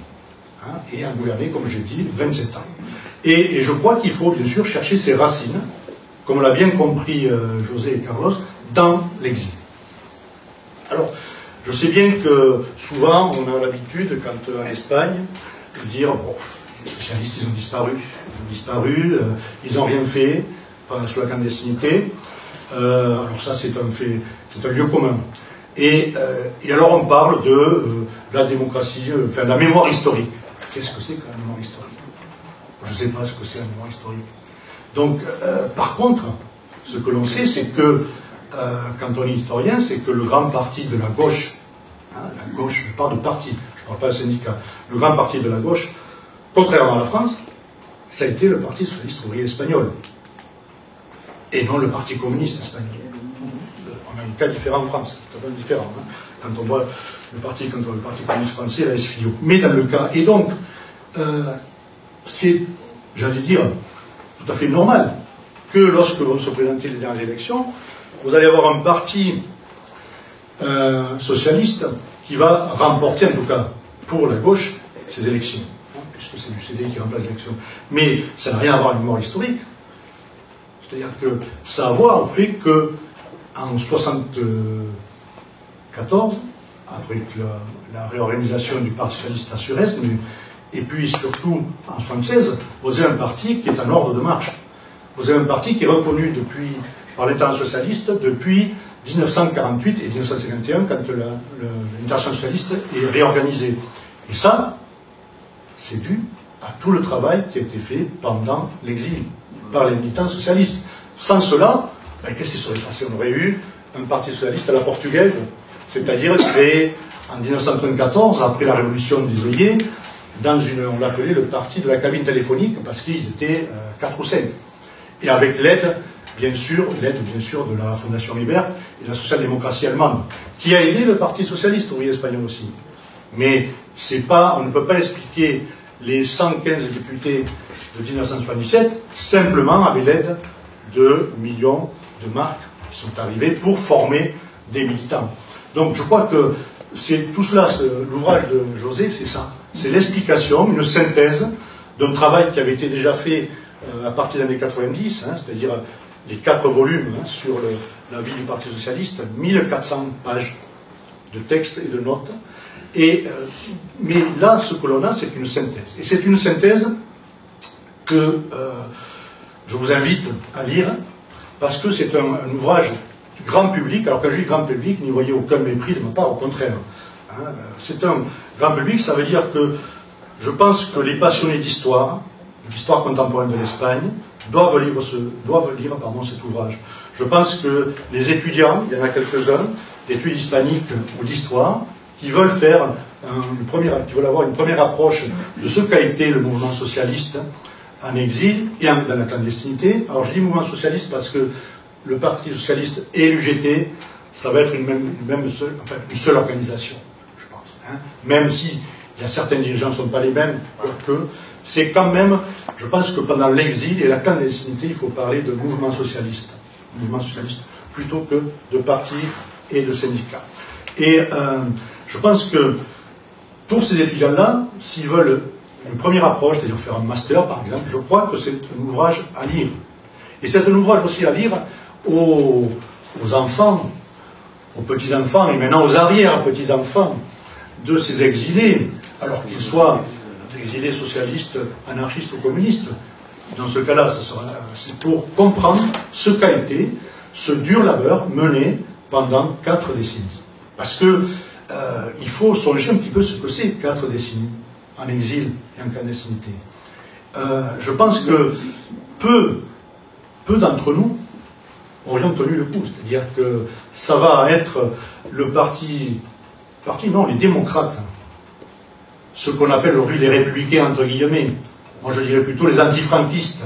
et a gouverné, comme j'ai dit, 27 ans. Et je crois qu'il faut bien sûr chercher ses racines, comme l'a bien compris José et Carlos, dans l'exil. Alors, je sais bien que souvent, on a l'habitude, quand en Espagne, de dire, bon, les socialistes, ils ont disparu, ils n'ont rien fait, sous la clandestinité. Alors ça, c'est un fait, c'est un lieu commun. Et alors on parle de la démocratie, enfin de la mémoire historique. Qu'est-ce que c'est que la mémoire historique? Je ne sais pas ce que c'est la mémoire historique. Donc, par contre, ce que l'on sait, c'est que, quand on est historien, c'est que le grand parti de la gauche, la gauche, je parle de parti, je ne parle pas de syndicat, le grand parti de la gauche, contrairement à la France, ça a été le Parti socialiste ouvrier espagnol, et non le Parti communiste espagnol. On a un cas différent en France, totalement différent. Quand on voit le Parti communiste français, la SFIO. Mais dans le cas, et donc, c'est, j'allais dire, tout à fait normal que lorsque vont se présenter les dernières élections, vous allez avoir un parti socialiste qui va remporter, en tout cas pour la gauche, ces élections, puisque c'est du CD qui remplace les élections. Mais ça n'a rien à voir avec une mémoire historique. C'est-à-dire que ça a à voir au fait que en 1974, après la réorganisation du Parti socialiste à Suez, et puis surtout en 1976, vous avez un parti qui est en ordre de marche. Vous avez un parti qui est reconnu par l'Internationale socialiste depuis 1948 et 1951, quand l'Internationale socialiste est réorganisée. Et ça, c'est dû à tout le travail qui a été fait pendant l'exil, par les militants socialistes. Sans cela, qu'est-ce qui serait passé? On aurait eu un parti socialiste à la portugaise, c'est-à-dire créé en 1974, après la révolution des œillets, on l'appelait le parti de la cabine téléphonique, parce qu'ils étaient 4 ou 5. Et avec l'aide, bien sûr, de la Fondation Liber et de la social-démocratie allemande, qui a aidé le Parti socialiste ouvrier espagnol aussi. Mais on ne peut pas expliquer les 115 députés de 1977 simplement avec l'aide de millions de marques qui sont arrivées pour former des militants. Donc je crois que c'est tout cela, l'ouvrage de José, c'est ça. C'est l'explication, une synthèse d'un travail qui avait été déjà fait à partir des années 90, c'est-à-dire les 4 volumes sur la vie du Parti socialiste, 1400 pages de textes et de notes. Mais là, ce que l'on a, c'est une synthèse. Et c'est une synthèse que je vous invite à lire, parce que c'est un ouvrage grand public. Alors quand je dis grand public, n'y voyez aucun mépris de ma part, au contraire. C'est un grand public, ça veut dire que je pense que les passionnés d'histoire, de l'histoire contemporaine de l'Espagne, doivent lire cet ouvrage. Je pense que les étudiants, il y en a quelques-uns, d'études hispaniques ou d'histoire, qui veulent avoir une première approche de ce qu'a été le mouvement socialiste en exil et dans la clandestinité. Alors je dis mouvement socialiste parce que le Parti socialiste et l'UGT, ça va être une seule organisation, je pense. Même si certains dirigeants ne sont pas les mêmes, quoique, c'est quand même, je pense que pendant l'exil et la clandestinité, il faut parler de mouvement socialiste plutôt que de parti et de syndicats. Et je pense que pour ces étudiants-là, s'ils veulent une première approche, c'est-à-dire faire un master par exemple, je crois que c'est un ouvrage à lire. Et c'est un ouvrage aussi à lire aux enfants, aux petits-enfants et maintenant aux arrière-petits-enfants de ces exilés, alors qu'ils soient exilés socialistes, anarchistes ou communistes. Dans ce cas-là, c'est pour comprendre ce qu'a été ce dur labeur mené pendant 4 décennies. Parce que il faut songer un petit peu ce que c'est 4 décennies en exil et en clandestinité. Je pense que peu d'entre nous aurions tenu le coup. C'est-à-dire que ça va être le les démocrates, ce qu'on appelle aujourd'hui les républicains, entre guillemets, moi je dirais plutôt les antifranquistes,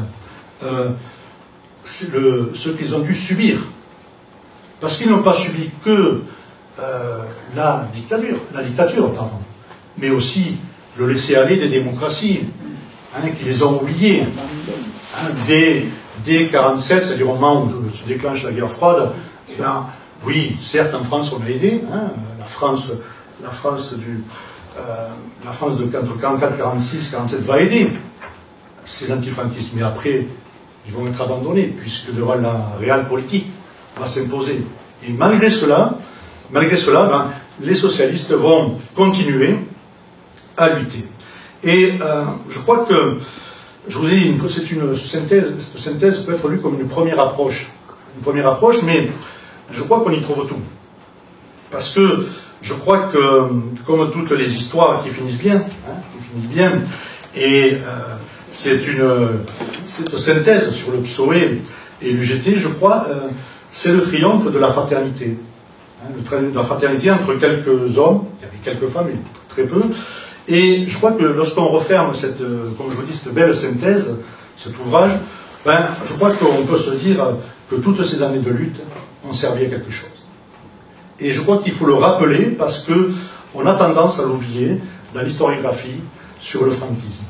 ce qu'ils ont dû subir. Parce qu'ils n'ont pas subi que la dictature, pardon, mais aussi le laisser-aller des démocraties, qui les ont oubliés. Dès 1947, c'est-à-dire au moment où se déclenche la guerre froide, oui, certes en France on a aidé, la France de 44, 46, 47 va aider ces antifranquistes, mais après ils vont être abandonnés, puisque devant la réelle politique va s'imposer. Et malgré cela, les socialistes vont continuer à lutter. Et je crois que, je vous ai dit, cette synthèse peut être lue comme une première approche, mais je crois qu'on y trouve tout. Parce que je crois que, comme toutes les histoires qui finissent bien, et cette synthèse sur le PSOE et l'UGT, je crois, c'est le triomphe de la fraternité. De la fraternité entre quelques hommes, il y avait quelques femmes, mais très peu. Et je crois que lorsqu'on referme comme je vous dis, cette belle synthèse, cet ouvrage, je crois qu'on peut se dire que toutes ces années de lutte ont servi à quelque chose. Et je crois qu'il faut le rappeler parce qu'on a tendance à l'oublier dans l'historiographie sur le franquisme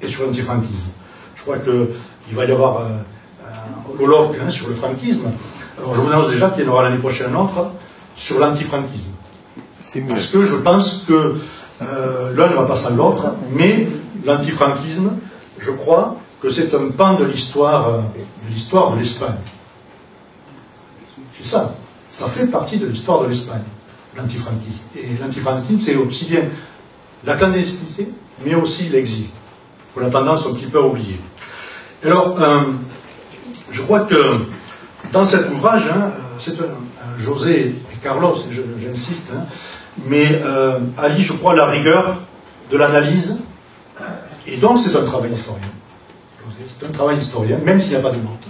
et sur l'antifranquisme. Je crois qu'il va y avoir un colloque sur le franquisme. Alors je vous annonce déjà qu'il y en aura l'année prochaine un autre sur l'antifranquisme. Parce que je pense que l'un ne va pas sans l'autre, mais l'antifranquisme, je crois que c'est un pan de l'histoire de l'Espagne. C'est ça. Ça fait partie de l'histoire de l'Espagne, l'antifranquisme. Et l'antifranquisme, c'est aussi bien la clandestinité, mais aussi l'exil, qu'on a tendance un petit peu à oublier. Alors, je crois que dans cet ouvrage, c'est José et Carlos, j'insiste, mais allie, je crois, la rigueur de l'analyse, et donc c'est un travail historien. C'est un travail historien, même s'il n'y a pas de notes.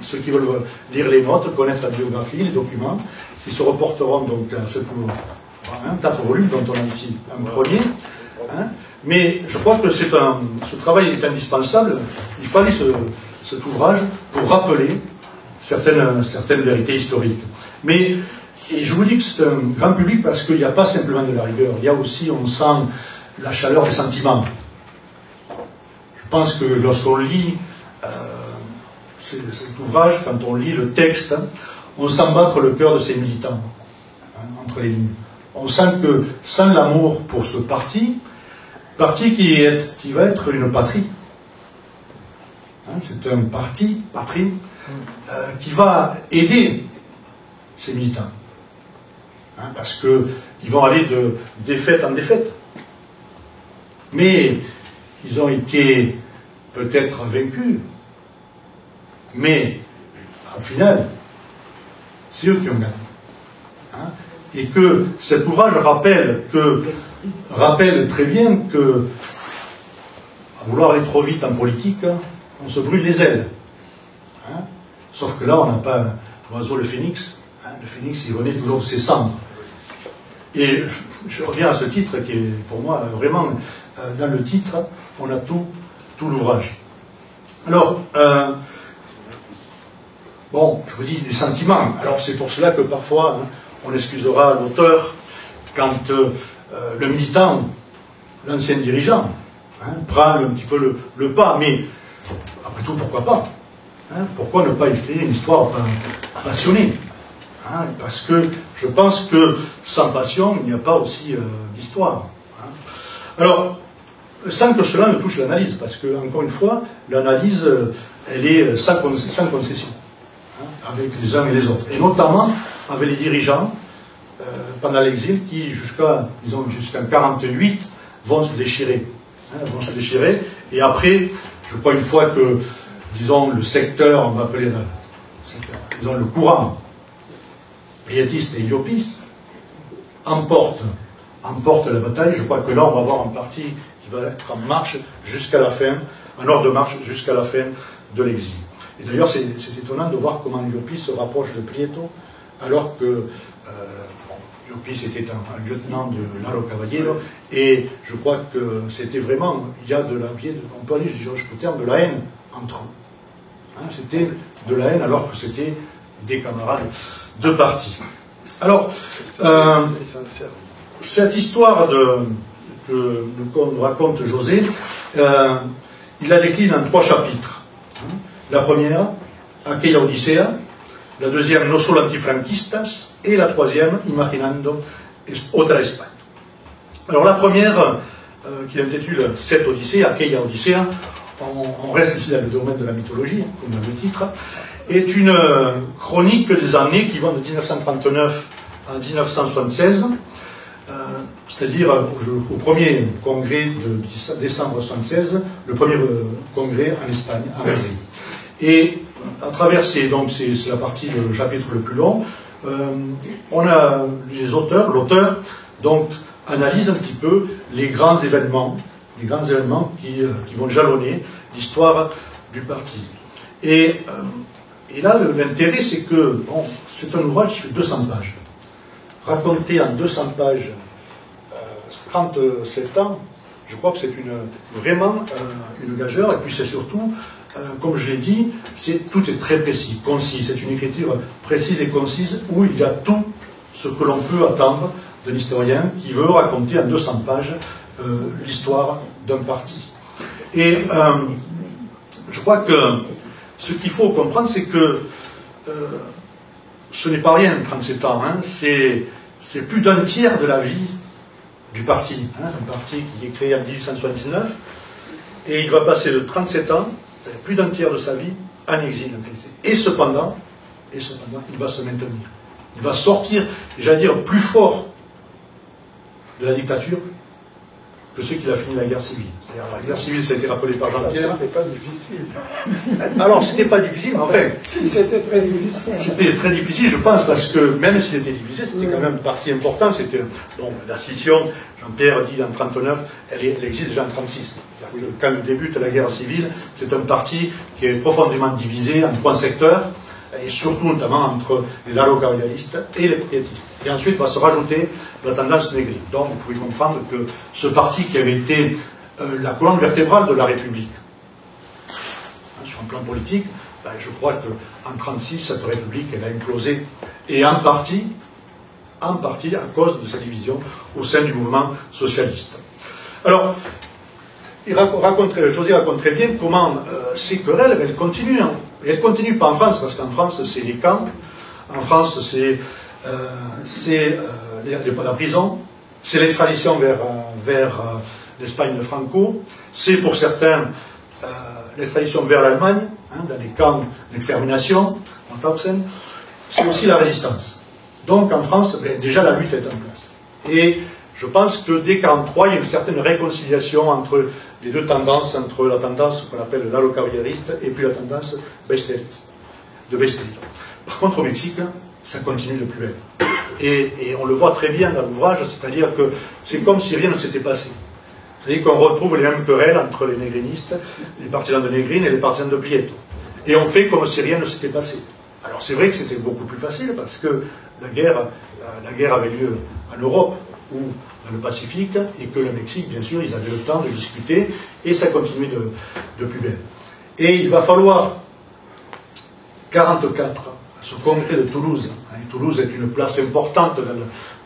Ceux qui veulent lire les notes, connaître la biographie, les documents, qui se reporteront donc à 4 volumes, dont on a ici un premier. Mais je crois que ce travail est indispensable. Il fallait cet ouvrage pour rappeler certaines vérités historiques. Et je vous dis que c'est un grand public parce qu'il n'y a pas simplement de la rigueur, il y a aussi, on sent la chaleur des sentiments. Je pense que lorsqu'on lit cet ouvrage, quand on lit le texte, on sent battre le cœur de ces militants, entre les lignes. On sent que sans l'amour pour ce parti qui va être une patrie, c'est un patrie, qui va aider ces militants. Parce qu'ils vont aller de défaite en défaite. Mais ils ont été peut-être vaincus. Mais, au final, c'est eux qui ont gagné. Et que cet ouvrage rappelle très bien que, à vouloir aller trop vite en politique, on se brûle les ailes. Sauf que là, on n'a pas l'oiseau, le phénix. Le phénix, il renaît toujours de ses cendres. Et je reviens à ce titre qui est, pour moi, vraiment, dans le titre, on a tout l'ouvrage. Alors, je vous dis des sentiments. Alors, c'est pour cela que parfois, on excusera l'auteur quand le militant, l'ancien dirigeant, prend un petit peu le pas. Mais, après tout, pourquoi pas? Pourquoi ne pas écrire une histoire passionnée? Parce que je pense que sans passion, il n'y a pas aussi d'histoire. Alors, sans que cela ne touche l'analyse, parce que, encore une fois, l'analyse, elle est sans concession, avec les uns et les autres. Et notamment avec les dirigeants, pendant l'exil qui, jusqu'en 48, vont se déchirer. Vont se déchirer. Et après, je crois, une fois que, disons, le secteur, on va appeler disons, le courant priétiste et iopiste, emporte la bataille, je crois que là, on va avoir un parti qui va être en marche jusqu'à la fin, en ordre de marche jusqu'à la fin de l'exil. Et d'ailleurs, c'est étonnant de voir comment Iopis se rapproche de Prieto, alors que Iopis était un lieutenant de Lalo Caballero, et je crois que c'était vraiment, il y a de la vie, on peut aller jusqu'au terme de la haine entre eux. C'était de la haine alors que c'était des camarades de parti. Alors, cette histoire que nous raconte José, il la décline en 3 chapitres. La première, Aquella Odissea, la deuxième, No solo antifranquistas, et la troisième, Imaginando otra Espagne. Alors la première, qui intitule Cette Odyssée, Aquella Odissea, on reste ici dans le domaine de la mythologie, comme dans le titre, est une chronique des années qui vont de 1939 à 1976, c'est-à-dire au premier congrès de décembre 1976, le premier congrès en Espagne, à Madrid. Et à travers donc c'est la partie, le chapitre le plus long, on a l'auteur, donc, analyse un petit peu les grands événements qui vont jalonner l'histoire du parti. Et là, l'intérêt, c'est que, bon, c'est un ouvrage qui fait 200 pages. Raconter en 200 pages 37 ans, je crois que c'est vraiment une gageure, et puis c'est surtout, comme je l'ai dit, tout est très précis, concis, c'est une écriture précise et concise, où il y a tout ce que l'on peut attendre d'un historien qui veut raconter en 200 pages l'histoire d'un parti. Et je crois que ce qu'il faut comprendre, c'est que ce n'est pas rien, 37 ans, c'est plus d'un tiers de la vie du parti, un parti qui est créé en 1879, et il va passer de 37 ans, plus d'un tiers de sa vie, en exil. Et cependant, il va se maintenir. Il va sortir, j'allais dire, plus fort de la dictature que ceux qui a fini la guerre civile. C'est-à-dire, la guerre civile, ça a été rappelé par Jean-Pierre. C'était pas difficile. Alors, c'était pas difficile, mais enfin. Si, c'était très difficile. C'était très difficile, je pense, parce que même si c'était difficile, c'était quand même une partie importante. C'était, bon, la scission, Jean-Pierre dit en 1939, elle existe déjà en 1936. Quand débute la guerre civile, c'est un parti qui est profondément divisé en 3 secteurs, et surtout notamment entre les lalo-caballeristes et les priétistes. Et ensuite va se rajouter la tendance négrine. Donc vous pouvez comprendre que ce parti qui avait été la colonne vertébrale de la République, sur un plan politique, je crois qu'en 1936, cette République, elle a implosé, et en partie à cause de sa division au sein du mouvement socialiste. Alors, José raconte très bien comment ces querelles, elles continuent. Et elles ne continuent pas en France, parce qu'en France, c'est les camps, en France, c'est la prison, c'est l'extradition vers l'Espagne de Franco, c'est pour certains l'extradition vers l'Allemagne, dans les camps d'extermination, en Tautzen, c'est aussi la résistance. Donc en France, déjà la lutte est en place. Et je pense que dès 1943, il y a une certaine réconciliation entre les deux tendances, entre la tendance qu'on appelle lalo-caballériste et puis la tendance de Besteiro. Par contre, au Mexique, ça continue de plus belle. Et on le voit très bien dans l'ouvrage, c'est-à-dire que c'est comme si rien ne s'était passé. C'est-à-dire qu'on retrouve les mêmes querelles entre les négrinistes, les partisans de Négrine et les partisans de Prieto. Et on fait comme si rien ne s'était passé. Alors c'est vrai que c'était beaucoup plus facile, parce que la guerre avait lieu en Europe, ou dans le Pacifique, et que le Mexique, bien sûr, ils avaient le temps de discuter, et ça continuait de plus belle. Et il va falloir 1944, ce congrès de Toulouse. Toulouse est une place importante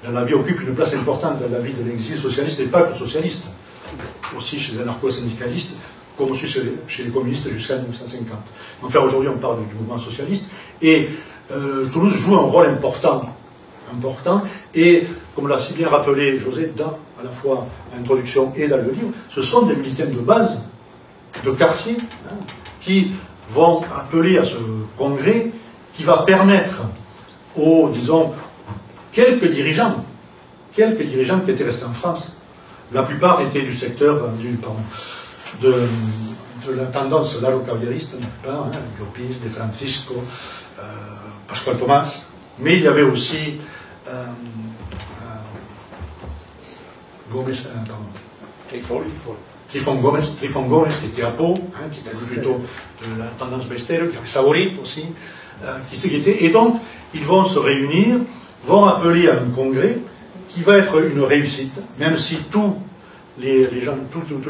dans la vie, occupe une place importante dans la vie de l'exil socialiste, et pas que socialiste, aussi chez les anarcho-syndicalistes, comme aussi chez les communistes jusqu'à 1950. Enfin, aujourd'hui, on parle du mouvement socialiste, et Toulouse joue un rôle important, et comme l'a si bien rappelé José, à la fois à l'introduction et dans le livre, ce sont des militants de base, de quartier, qui vont appeler à ce congrès qui va permettre aux, disons, quelques dirigeants quelques dirigeants qui étaient restés en France. La plupart étaient du secteur de la tendance laro-carriériste, Llopis, De Francisco, Pascual Tomás, mais il y avait aussi Trifon Gomez qui était à Pau, qui était plutôt de la tendance Besteiro, qui avait Saborit aussi, et donc ils vont se réunir, vont appeler à un congrès qui va être une réussite, même si tous les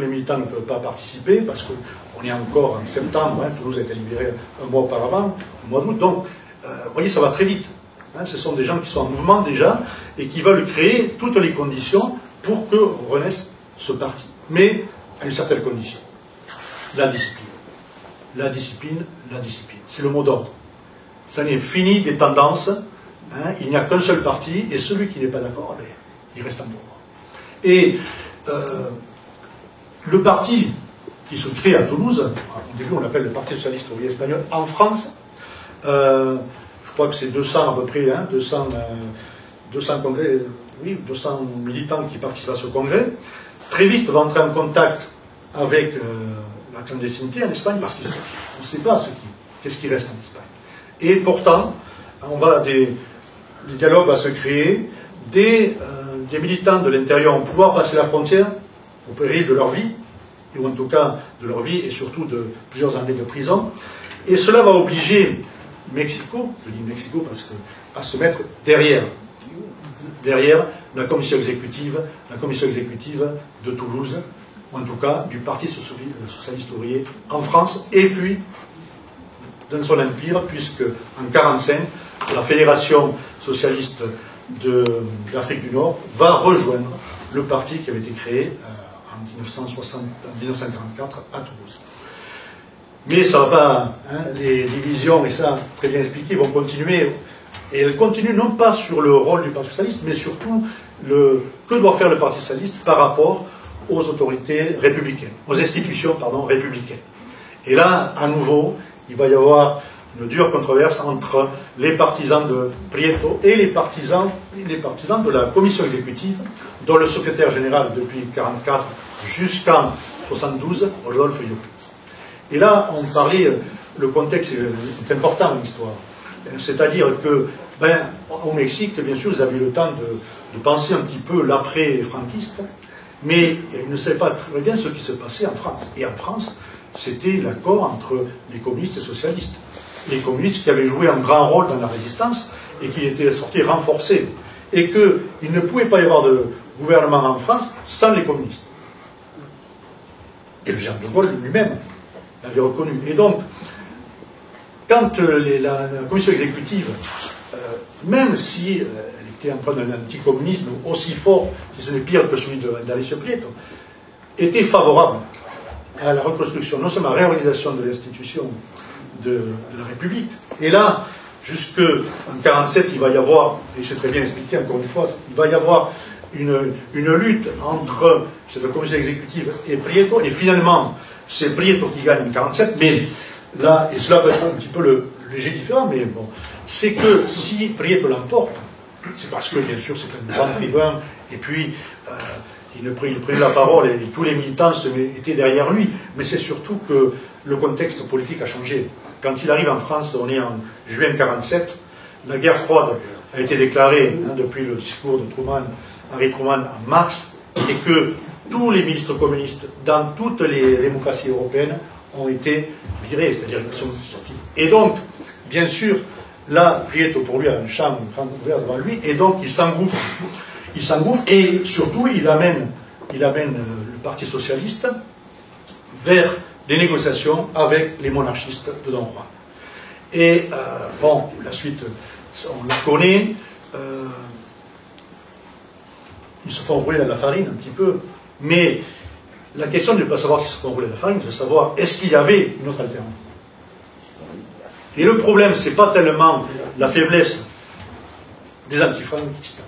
militants ne peuvent pas participer, parce qu'on est encore en septembre, Toulouse a été libérée un mois auparavant, au mois d'août, donc vous voyez, ça va très vite. Ce sont des gens qui sont en mouvement déjà et qui veulent créer toutes les conditions pour que renaisse ce parti. Mais à une certaine condition. La discipline. La discipline, la discipline. C'est le mot d'ordre. Ça n'est fini des tendances. Il n'y a qu'un seul parti et celui qui n'est pas d'accord, il reste en pouvoir. Et le parti qui se crée à Toulouse, au début on l'appelle le Parti Socialiste Ouvrier Espagnol, en France, je crois que c'est 200 à peu près, 200 congrès, oui, 200 militants qui participent à ce congrès, très vite va entrer en contact avec la clandestinité en Espagne, parce qu'on ne sait pas qu'est-ce qui reste en Espagne. Et pourtant, des dialogues vont se créer, des militants de l'intérieur vont pouvoir passer la frontière au péril de leur vie, ou en tout cas de leur vie et surtout de plusieurs années de prison, et cela va obliger Mexico, je dis Mexico parce que, à se mettre derrière la commission exécutive de Toulouse, ou en tout cas du Parti Socialiste Ouvrier en France, et puis dans son empire, puisque en 1945, la Fédération Socialiste d'Afrique du Nord va rejoindre le parti qui avait été créé en 1944 à Toulouse. Mais ça ne va pas, les divisions, et ça, très bien expliqué, vont continuer. Et elles continuent non pas sur le rôle du Parti Socialiste, mais surtout que doit faire le Parti Socialiste par rapport aux autorités républicaines, aux institutions, républicaines. Et là, à nouveau, il va y avoir une dure controverse entre les partisans de Prieto et les partisans de la commission exécutive, dont le secrétaire général depuis 1944 jusqu'en 1972, Rodolphe Llopis. Et là, on parlait, le contexte est important dans l'histoire. C'est-à-dire que, au Mexique, bien sûr, ils avaient le temps de penser un petit peu l'après-franquiste, mais ils ne savaient pas très bien ce qui se passait en France. Et en France, c'était l'accord entre les communistes et les socialistes. Les communistes qui avaient joué un grand rôle dans la résistance et qui étaient sortis renforcés. Et qu'il ne pouvait pas y avoir de gouvernement en France sans les communistes. Et le général de Gaulle lui-même l'avait reconnu. Et donc, quand la commission exécutive, même si elle était en train d'un anticommunisme aussi fort, si ce n'est pire que celui d'Alessio Prieto, était favorable à la reconstruction, non seulement à la réorganisation de l'institution de la République. Et là, jusqu'en 1947, il va y avoir, et c'est très bien expliqué encore une fois, il va y avoir une lutte entre cette commission exécutive et Prieto, et finalement, c'est Prieto qui gagne en 1947, mais là, et cela peut être un petit peu le léger différent, mais bon, c'est que si Prieto l'emporte, c'est parce que, bien sûr, c'est un grand tribun, et puis il prenait la parole, et tous les militants étaient derrière lui, mais c'est surtout que le contexte politique a changé. Quand il arrive en France, on est en juin 1947, la guerre froide a été déclarée depuis le discours de Harry Truman en mars, et que tous les ministres communistes dans toutes les démocraties européennes ont été virés, c'est-à-dire qu'ils sont sortis. Et donc, bien sûr, là, Prieto, pour lui, a un champ ouvert devant lui, et donc il s'engouffre. Il s'engouffre, et surtout, il amène le Parti Socialiste vers des négociations avec les monarchistes de Don Juan. Et, bon, la suite, on la connaît. Ils se font rouler dans la farine un petit peu, mais la question n'est pas de savoir s'ils se font rouler dans la farine, c'est de savoir est-ce qu'il y avait une autre alternative. Et le problème, c'est pas tellement la faiblesse des antifranquistes,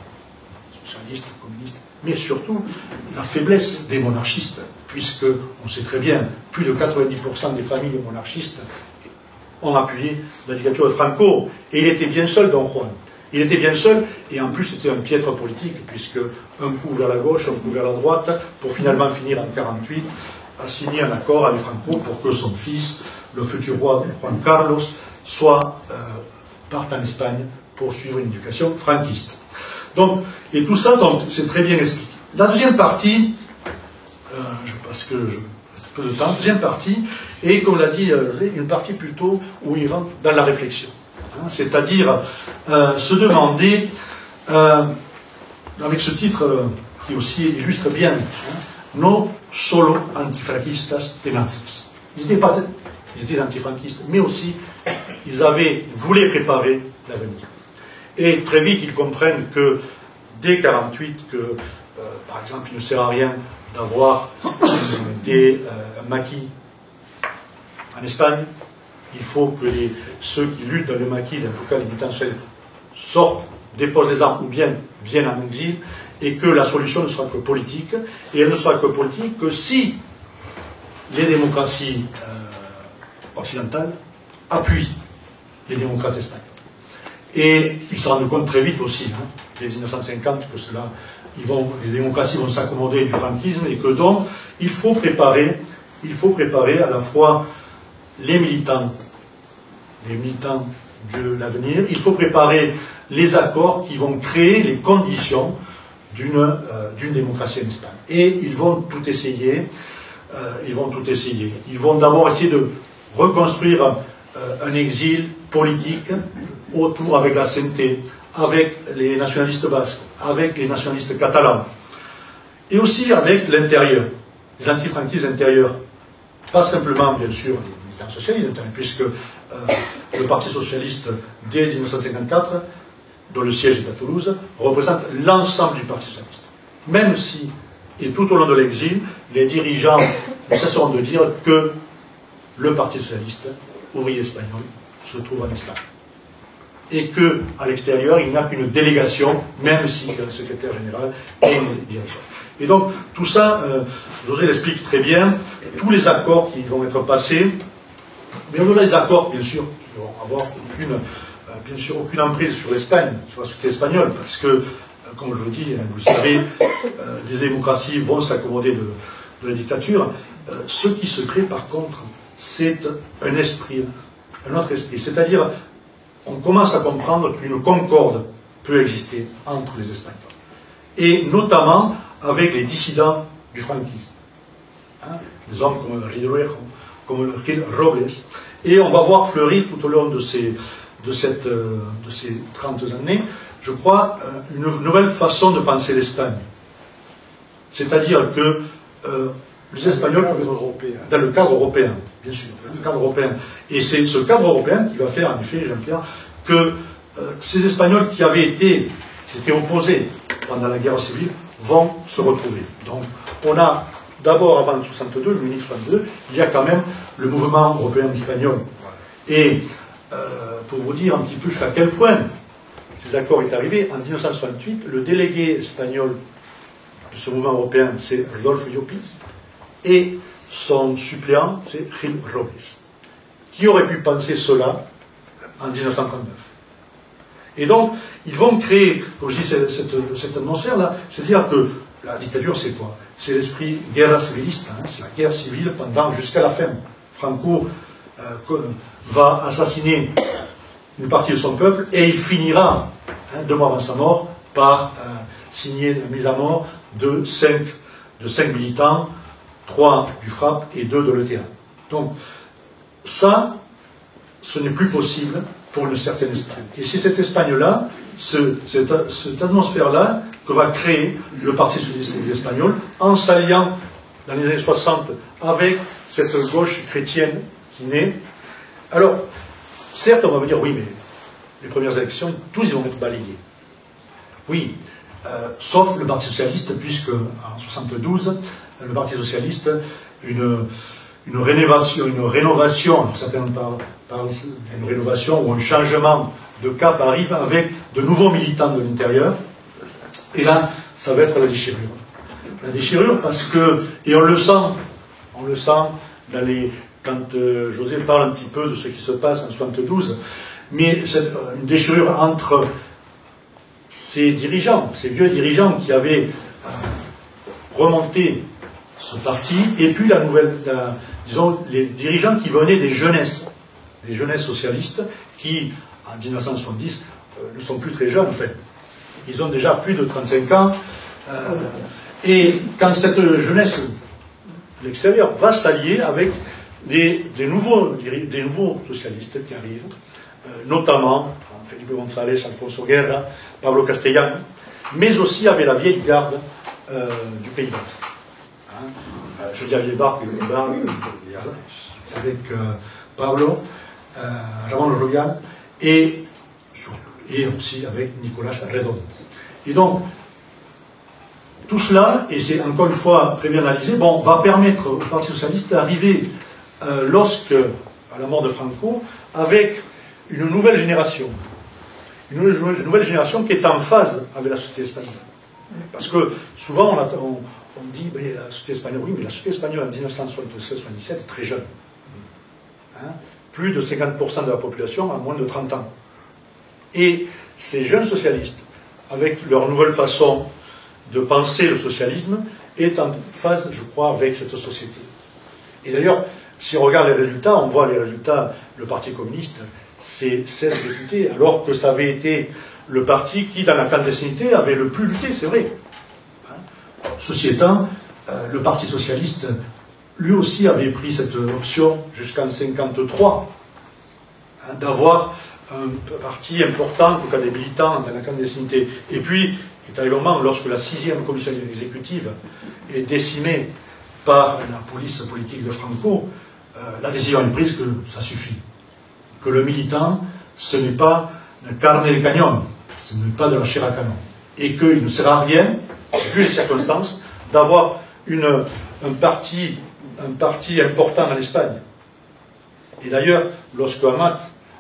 socialistes, communistes, mais surtout la faiblesse des monarchistes, puisque, on sait très bien, plus de 90% des familles monarchistes ont appuyé la dictature de Franco, et il était bien seul, Don Juan. Il était bien seul, et en plus c'était un piètre politique, puisque un coup vers la gauche, un coup vers la droite, pour finalement finir en 1948 à signer un accord avec Franco pour que son fils, le futur roi Juan Carlos, parte en Espagne pour suivre une éducation franquiste. Donc, et tout ça, c'est très bien expliqué. La deuxième partie, parce que je reste peu de temps, deuxième partie, et comme l'a dit, une partie plutôt où il rentre dans la réflexion. Hein, c'est-à-dire se demander, avec ce titre qui aussi illustre bien, no solo antifranquistas tenaces. Ils étaient antifranquistes, mais aussi ils voulaient préparer l'avenir. Et très vite, ils comprennent que dès 1948, par exemple, il ne sert à rien d'avoir un maquis en Espagne. Il faut que ceux qui luttent dans le maquis, en tout cas les militants sortent, déposent les armes ou bien viennent en exil, et que la solution ne sera que politique. Et elle ne sera que politique que si les démocraties occidentales appuient les démocrates espagnols. Et ils se rendent compte très vite aussi, dès 1950, que les démocraties vont s'accommoder du franquisme, et que donc il faut préparer à la fois les militants de l'avenir, il faut préparer les accords qui vont créer les conditions d'une démocratie en Espagne. Et ils vont tout essayer. Ils vont d'abord essayer de reconstruire un exil politique autour avec la CNT, avec les nationalistes basques, avec les nationalistes catalans, et aussi avec l'intérieur, les antifranquistes intérieurs. Pas simplement, bien sûr, les militants socialistes, puisque le Parti socialiste, dès 1954, dont le siège est à Toulouse, représente l'ensemble du Parti socialiste. Même si, et tout au long de l'exil, les dirigeants ne cesseront de dire que le Parti socialiste ouvrier espagnol se trouve en Espagne. Et qu'à l'extérieur, il n'y a qu'une délégation, même si il y a un secrétaire général et une direction. Et donc, tout ça, José l'explique très bien, tous les accords qui vont être passés, mais au-delà des accords, bien sûr, qui vont avoir aucune emprise sur l'Espagne, sur la société espagnole, parce que, comme je vous dis, vous le savez, les démocraties vont s'accommoder de la dictature. Ce qui se crée, par contre, c'est un esprit, un autre esprit. C'est-à-dire, on commence à comprendre qu'une concorde peut exister entre les Espagnols. Et notamment avec les dissidents du franquisme. Des hommes comme Ridruejo, comme Gil Robles. Et on va voir fleurir tout au long de ces 30 années, je crois, une nouvelle façon de penser l'Espagne. C'est-à-dire que les Espagnols, dans le cadre européen, bien sûr, le cadre européen. Et c'est ce cadre européen qui va faire, en effet, Jean-Pierre, que ces Espagnols qui s'étaient opposés pendant la guerre civile, vont se retrouver. Donc, on a d'abord, avant 1962, le Munich 62, il y a quand même le mouvement européen espagnol. Et pour vous dire un petit peu jusqu'à quel point ces accords est arrivé, en 1968, le délégué espagnol de ce mouvement européen, c'est Rodolfo Llopis, et son suppléant, c'est Gil Robles. Qui aurait pu penser cela en 1939? Et donc, ils vont créer, comme je dis, cette atmosphère-là, c'est-à-dire que la dictature, c'est quoi? C'est l'esprit guerra civiliste, c'est la guerre civile jusqu'à la fin. Franco va assassiner une partie de son peuple et il finira, 2 mois avant sa mort, par signer la mise à mort de 5 militants, 3 du FRAPP et 2 de l'ETA. Donc, ça, ce n'est plus possible pour une certaine Espagne. Et c'est cette Espagne-là, cette atmosphère-là, que va créer le Parti socialiste espagnol en s'alliant dans les années 60 avec cette gauche chrétienne qui naît. Alors, certes, on va me dire, oui, mais les premières élections, tous ils vont être balayés. Oui, sauf le Parti socialiste, puisque en 72, le Parti socialiste, une rénovation, certains parlent d'une rénovation ou un changement de cap arrive avec de nouveaux militants de l'intérieur. Et là, ça va être la déchirure. La déchirure parce que, et on le sent quand José parle un petit peu de ce qui se passe en 72, mais une déchirure entre ces dirigeants, ces vieux dirigeants qui avaient remonté ce parti, et puis disons, les dirigeants qui venaient des jeunesses socialistes, qui, en 1970, ne sont plus très jeunes, en fait. Ils ont déjà plus de 35 ans. Et quand cette jeunesse de l'extérieur va s'allier avec des nouveaux socialistes qui arrivent, notamment Felipe González, Alfonso Guerra, Pablo Castellano, mais aussi avec la vieille garde du Pays Basque. Je dis la vieille garde, avec Pablo, Ramon Rubial, et aussi avec Nicolas Redon. Et donc, tout cela, et c'est encore une fois très bien analysé, va permettre au Parti socialiste d'arriver, à la mort de Franco, avec une nouvelle génération. Une nouvelle génération qui est en phase avec la société espagnole. Parce que souvent, on dit, la société espagnole, oui, mais la société espagnole en 1976-77 est très jeune. Plus de 50% de la population a moins de 30 ans. Et ces jeunes socialistes, avec leur nouvelle façon de penser le socialisme, est en phase, je crois, avec cette société. Et d'ailleurs, si on regarde les résultats, on voit les résultats, le Parti communiste, c'est 16 députés, alors que ça avait été le parti qui, dans la clandestinité, avait le plus lutté, c'est vrai. Ceci étant, le Parti socialiste, lui aussi, avait pris cette option jusqu'en 1953, d'avoir un parti important pour des militants dans la clandestinité. Et puis, est arrivé le moment, lorsque la 6e commission exécutive est décimée par la police politique de Franco, la décision est prise que ça suffit. Que le militant, ce n'est pas un carne de canon, ce n'est pas de la chair à canon. Et qu'il ne sert à rien, vu les circonstances, d'avoir un parti important en Espagne. Et d'ailleurs, lorsque Amat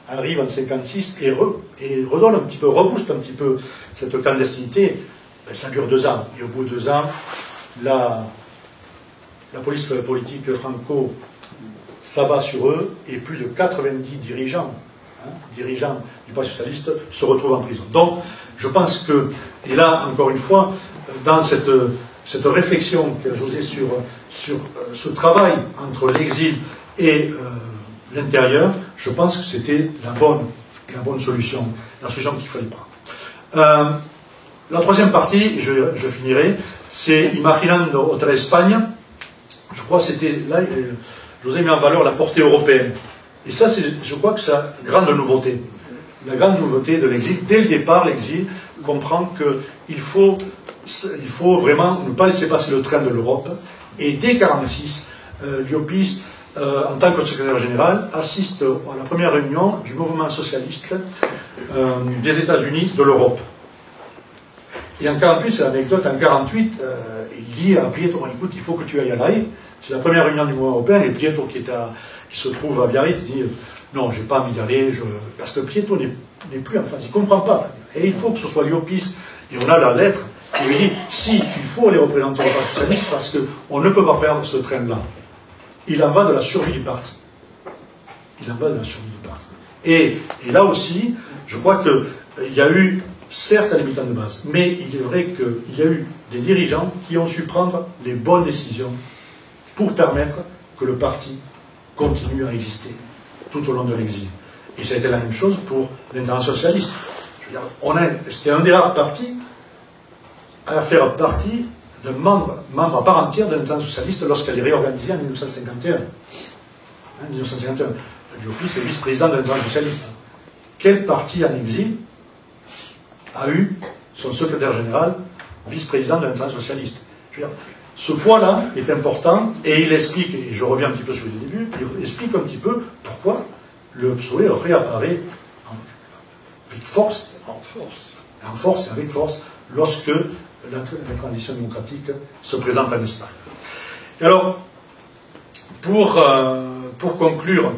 arrive en 1956 et redonne un petit peu, rebooste un petit peu cette clandestinité, ça dure 2 ans. Et au bout de 2 ans, la police politique Franco s'abat sur eux et plus de 90 dirigeants du Parti socialiste se retrouvent en prison. Donc, je pense que, et là, encore une fois, dans cette réflexion qu'a José sur ce travail entre l'exil et l'intérieur, je pense que c'était la bonne solution, la solution qu'il fallait prendre. La troisième partie, je finirai, c'est Imaginando otra España. Je crois que c'était là, José met en valeur la portée européenne. Et ça, je crois que c'est la grande nouveauté. La grande nouveauté de l'exil. Dès le départ, l'exil comprend qu'il faut vraiment ne pas laisser passer le train de l'Europe. Et dès 1946, Llopis, en tant que secrétaire général, assiste à la première réunion du mouvement socialiste des États-Unis de l'Europe. Et en 1948, c'est l'anecdote, en 1948, il dit à Pietro, écoute, il faut que tu ailles à La Haye. C'est la première réunion du mouvement européen, et Pietro, qui se trouve à Biarritz, dit, non, j'ai pas envie d'y aller, parce que Pietro n'est plus en phase, il ne comprend pas. Et il faut que ce soit Llopis, et on a la lettre, qui lui dit, si, il faut les représenter au Parti socialiste, parce qu'on ne peut pas perdre ce train-là. Il en va de la survie du parti. Il en va de la survie du parti. Et là aussi, je crois qu'il y a eu, certes, un militant de base, mais il est vrai qu'il y a eu des dirigeants qui ont su prendre les bonnes décisions pour permettre que le parti continue à exister tout au long de l'exil. Et ça a été la même chose pour l'Internationale socialiste. Je veux dire, c'était un des rares partis à faire partie d'un membre à part entière de l'Internationale socialiste lorsqu'elle est réorganisée en 1951. En 1951, Llopis est vice-président de l'Internationale socialiste. Quel parti en exil a eu son secrétaire général vice-président de l'Internationale socialiste? Je veux dire, ce point-là est important, et il explique, et je reviens un petit peu sur le début, il explique un petit peu pourquoi le PSOE réapparaît avec force, en force et avec force, lorsque la transition démocratique se présente en Espagne. Et alors, pour conclure,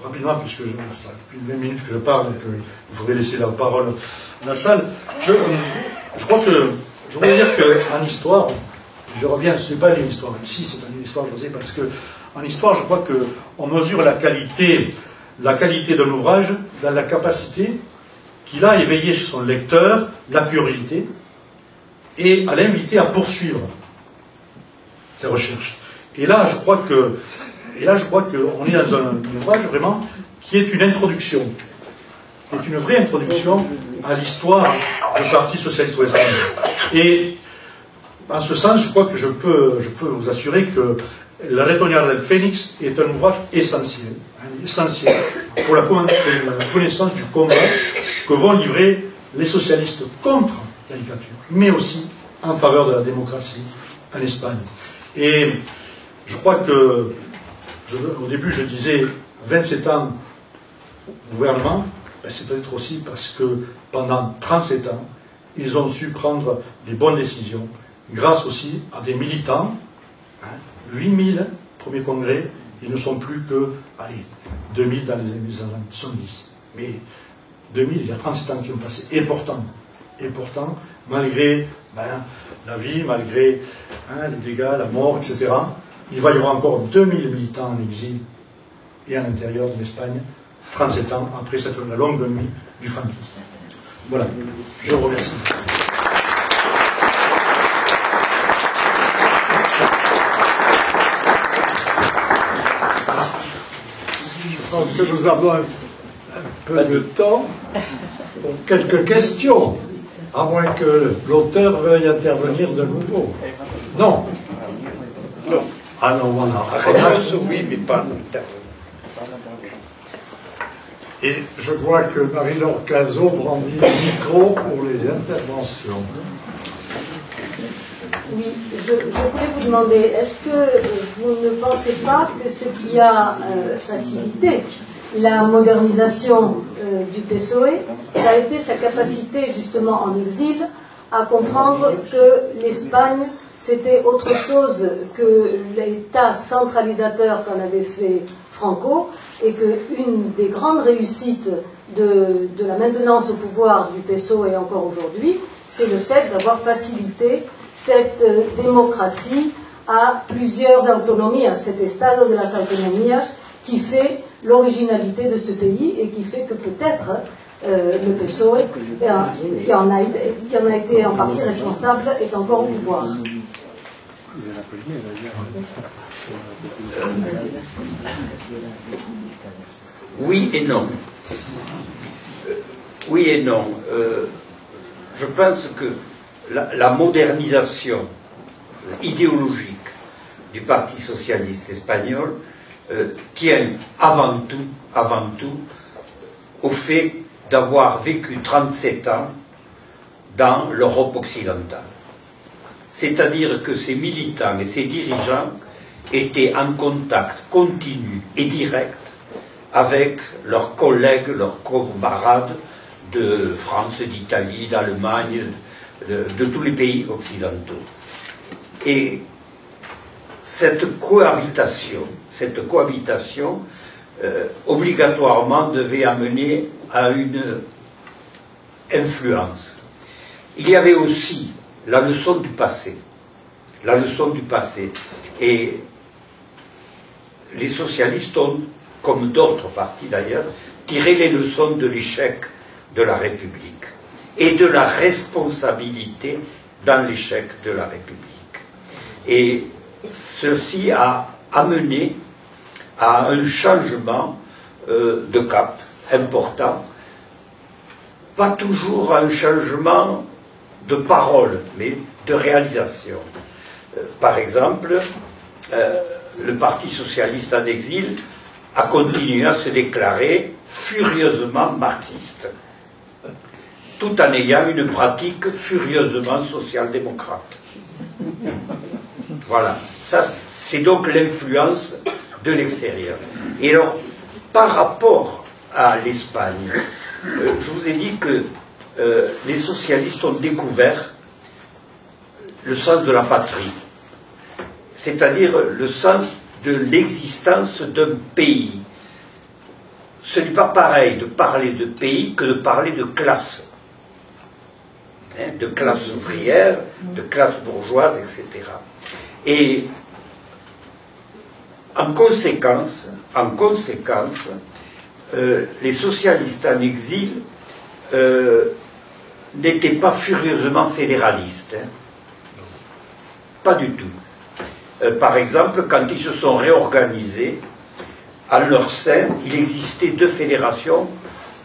rapidement, puisque ça fait 20 minutes que je parle et qu'il faudrait laisser la parole à la salle, je crois que, je voudrais dire qu'en histoire, je reviens, ce n'est pas une histoire, ici c'est une histoire, José, parce qu'en histoire, je crois qu'on mesure la qualité d'un ouvrage dans la capacité qu'il a éveillé chez son lecteur la curiosité et à l'inviter à poursuivre ses recherches. Et là, je crois qu'on est dans un ouvrage vraiment qui est une introduction, qui est une vraie introduction à l'histoire du Parti socialiste ouvrier espagnol. Et en ce sens, je crois que je peux vous assurer que La Retoñada del Fénix est un ouvrage essentiel, essentiel pour la connaissance du combat que vont livrer les socialistes contre la dictature, mais aussi en faveur de la démocratie en Espagne. Et je crois que, au début je disais 27 ans au gouvernement, ben c'est peut-être aussi parce que pendant 37 ans, ils ont su prendre des bonnes décisions, grâce aussi à des militants, 8000 premier congrès, ils ne sont plus que, 2000 dans les années 70. Mais 2000, il y a 37 ans qui ont passé. Et pourtant, malgré la vie, malgré les dégâts, la mort, etc., il va y avoir encore 2000 militants en exil et à l'intérieur de l'Espagne, 37 ans après la longue nuit du franquisme. Voilà, je vous remercie. Je pense que nous avons un peu de temps pour quelques questions, à moins que l'auteur veuille intervenir de nouveau. Non. Non. Ah non, voilà. Réponse oui, mais pas Et je vois que Marie-Laure Cazot brandit le micro pour les interventions. Oui, je voulais vous demander, est-ce que vous ne pensez pas que ce qui a facilité la modernisation du PSOE, ça a été sa capacité justement en exil à comprendre que l'Espagne c'était autre chose que l'État centralisateur qu'en avait fait Franco, et qu'une des grandes réussites de la maintenance au pouvoir du PSOE et encore aujourd'hui, c'est le fait d'avoir facilité cette démocratie à plusieurs autonomies, à cet estado de las autonomías qui fait l'originalité de ce pays et qui fait que peut-être le PSOE, qui en a été en partie responsable, est encore au pouvoir. Oui et non. Oui et non. Je pense que la modernisation idéologique du Parti socialiste espagnol tient avant tout au fait d'avoir vécu 37 ans dans l'Europe occidentale. C'est-à-dire que ces militants et ces dirigeants étaient en contact continu et direct avec leurs collègues, leurs camarades de France, d'Italie, d'Allemagne, de tous les pays occidentaux. Et cette cohabitation obligatoirement devait amener à une influence. Il y avait aussi la leçon du passé. Et les socialistes ont, comme d'autres partis d'ailleurs, tiré les leçons de l'échec de la République et de la responsabilité dans l'échec de la République. Et ceci a amené à un changement de cap important, pas toujours un changement de parole, mais de réalisation. Par exemple, le Parti socialiste en exil a continué à se déclarer furieusement marxiste, tout en ayant une pratique furieusement social-démocrate. Voilà, ça c'est donc l'influence de l'extérieur. Et alors, par rapport à l'Espagne, je vous ai dit que les socialistes ont découvert le sens de la patrie, c'est-à-dire le sens de l'existence d'un pays. Ce n'est pas pareil de parler de pays que de parler de classe. De classe ouvrière, de classe bourgeoise, etc. Et en conséquence, les socialistes en exil n'étaient pas furieusement fédéralistes. Hein. Pas du tout. Par exemple, quand ils se sont réorganisés, à leur sein, il existait deux fédérations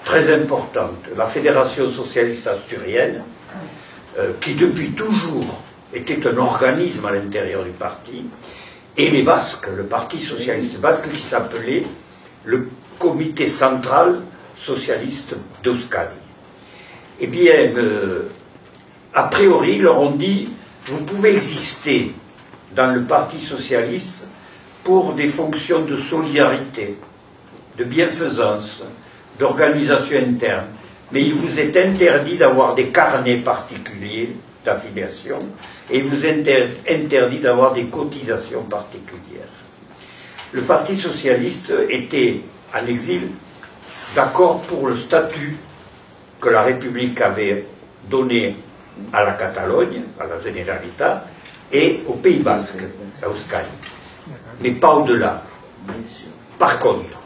très importantes. La Fédération socialiste asturienne, qui depuis toujours était un organisme à l'intérieur du parti, et les Basques, le Parti socialiste basque, qui s'appelait le Comité central socialiste d'Euskadi. Eh bien, a priori, ils leur ont dit, vous pouvez exister dans le Parti socialiste pour des fonctions de solidarité, de bienfaisance, d'organisation interne. Mais il vous est interdit d'avoir des carnets particuliers d'affiliation et il vous est interdit d'avoir des cotisations particulières. Le Parti socialiste était en exil d'accord pour le statut que la République avait donné à la Catalogne, à la Generalitat, et au Pays Basque, à Euskadi. Mais pas au-delà. Par contre,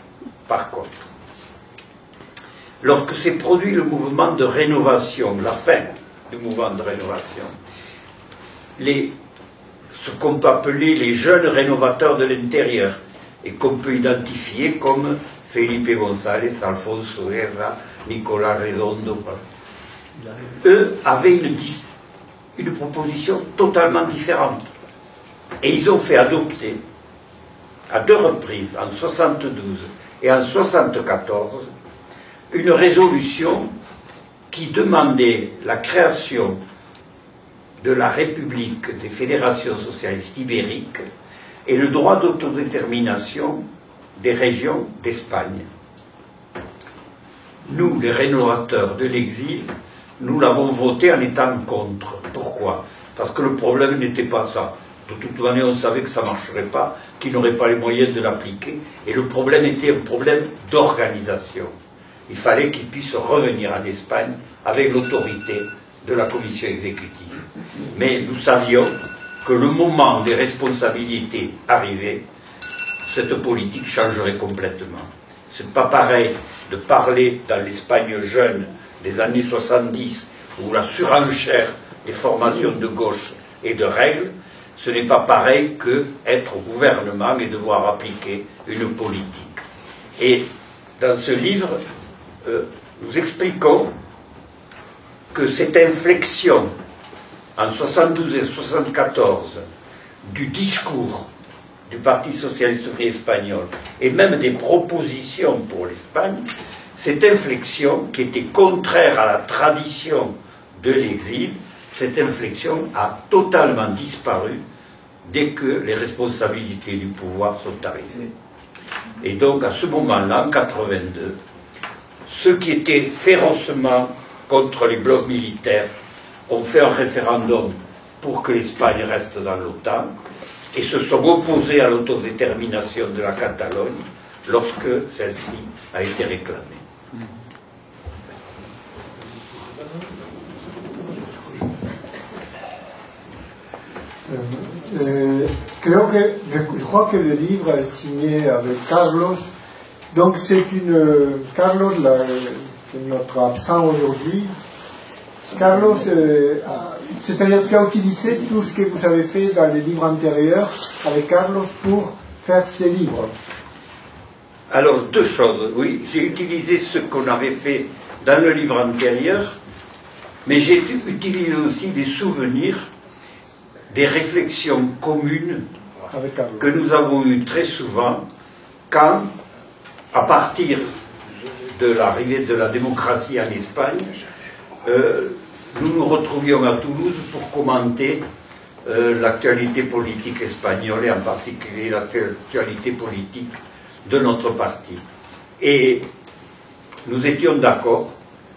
lorsque s'est produit le mouvement de rénovation, la fin du mouvement de rénovation, ce qu'on peut appeler les jeunes rénovateurs de l'intérieur, et qu'on peut identifier comme Felipe González, Alfonso Guerra, Nicolas Redondo, eux avaient une proposition totalement différente. Et ils ont fait adopter, à deux reprises, en 1972 et en 1974, une résolution qui demandait la création de la République des fédérations socialistes ibériques et le droit d'autodétermination des régions d'Espagne. Nous, les rénovateurs de l'exil, nous l'avons voté en étant contre. Pourquoi? Parce que le problème n'était pas ça. De toute manière, on savait que ça ne marcherait pas, qu'ils n'auraient pas les moyens de l'appliquer. Et le problème était un problème d'organisation. Il fallait qu'ils puissent revenir en Espagne avec l'autorité de la commission exécutive. Mais nous savions que le moment des responsabilités arrivait, cette politique changerait complètement. Ce n'est pas pareil de parler dans l'Espagne jeune des années 70, où la surenchère des formations de gauche et de règles, ce n'est pas pareil qu'être au gouvernement et devoir appliquer une politique. Et dans ce livre, nous expliquons que cette inflexion en 72 et 74 du discours du Parti socialiste ouvrier espagnol et même des propositions pour l'Espagne, cette inflexion qui était contraire à la tradition de l'exil, cette inflexion a totalement disparu dès que les responsabilités du pouvoir sont arrivées. Et donc à ce moment-là, en 82, ceux qui étaient férocement contre les blocs militaires ont fait un référendum pour que l'Espagne reste dans l'OTAN et se sont opposés à l'autodétermination de la Catalogne lorsque celle-ci a été réclamée. Je crois que le livre est signé avec Carlos. Donc c'est Carlos, c'est notre absent aujourd'hui. Carlos, c'est-à-dire qu'il a utilisé tout ce que vous avez fait dans les livres antérieurs avec Carlos pour faire ces livres. Alors, deux choses. Oui, j'ai utilisé ce qu'on avait fait dans le livre antérieur, mais j'ai utilisé aussi des souvenirs, des réflexions communes que nous avons eues très souvent quand, à partir de l'arrivée de la démocratie en Espagne, nous nous retrouvions à Toulouse pour commenter l'actualité politique espagnole et en particulier l'actualité politique de notre parti. Et nous étions d'accord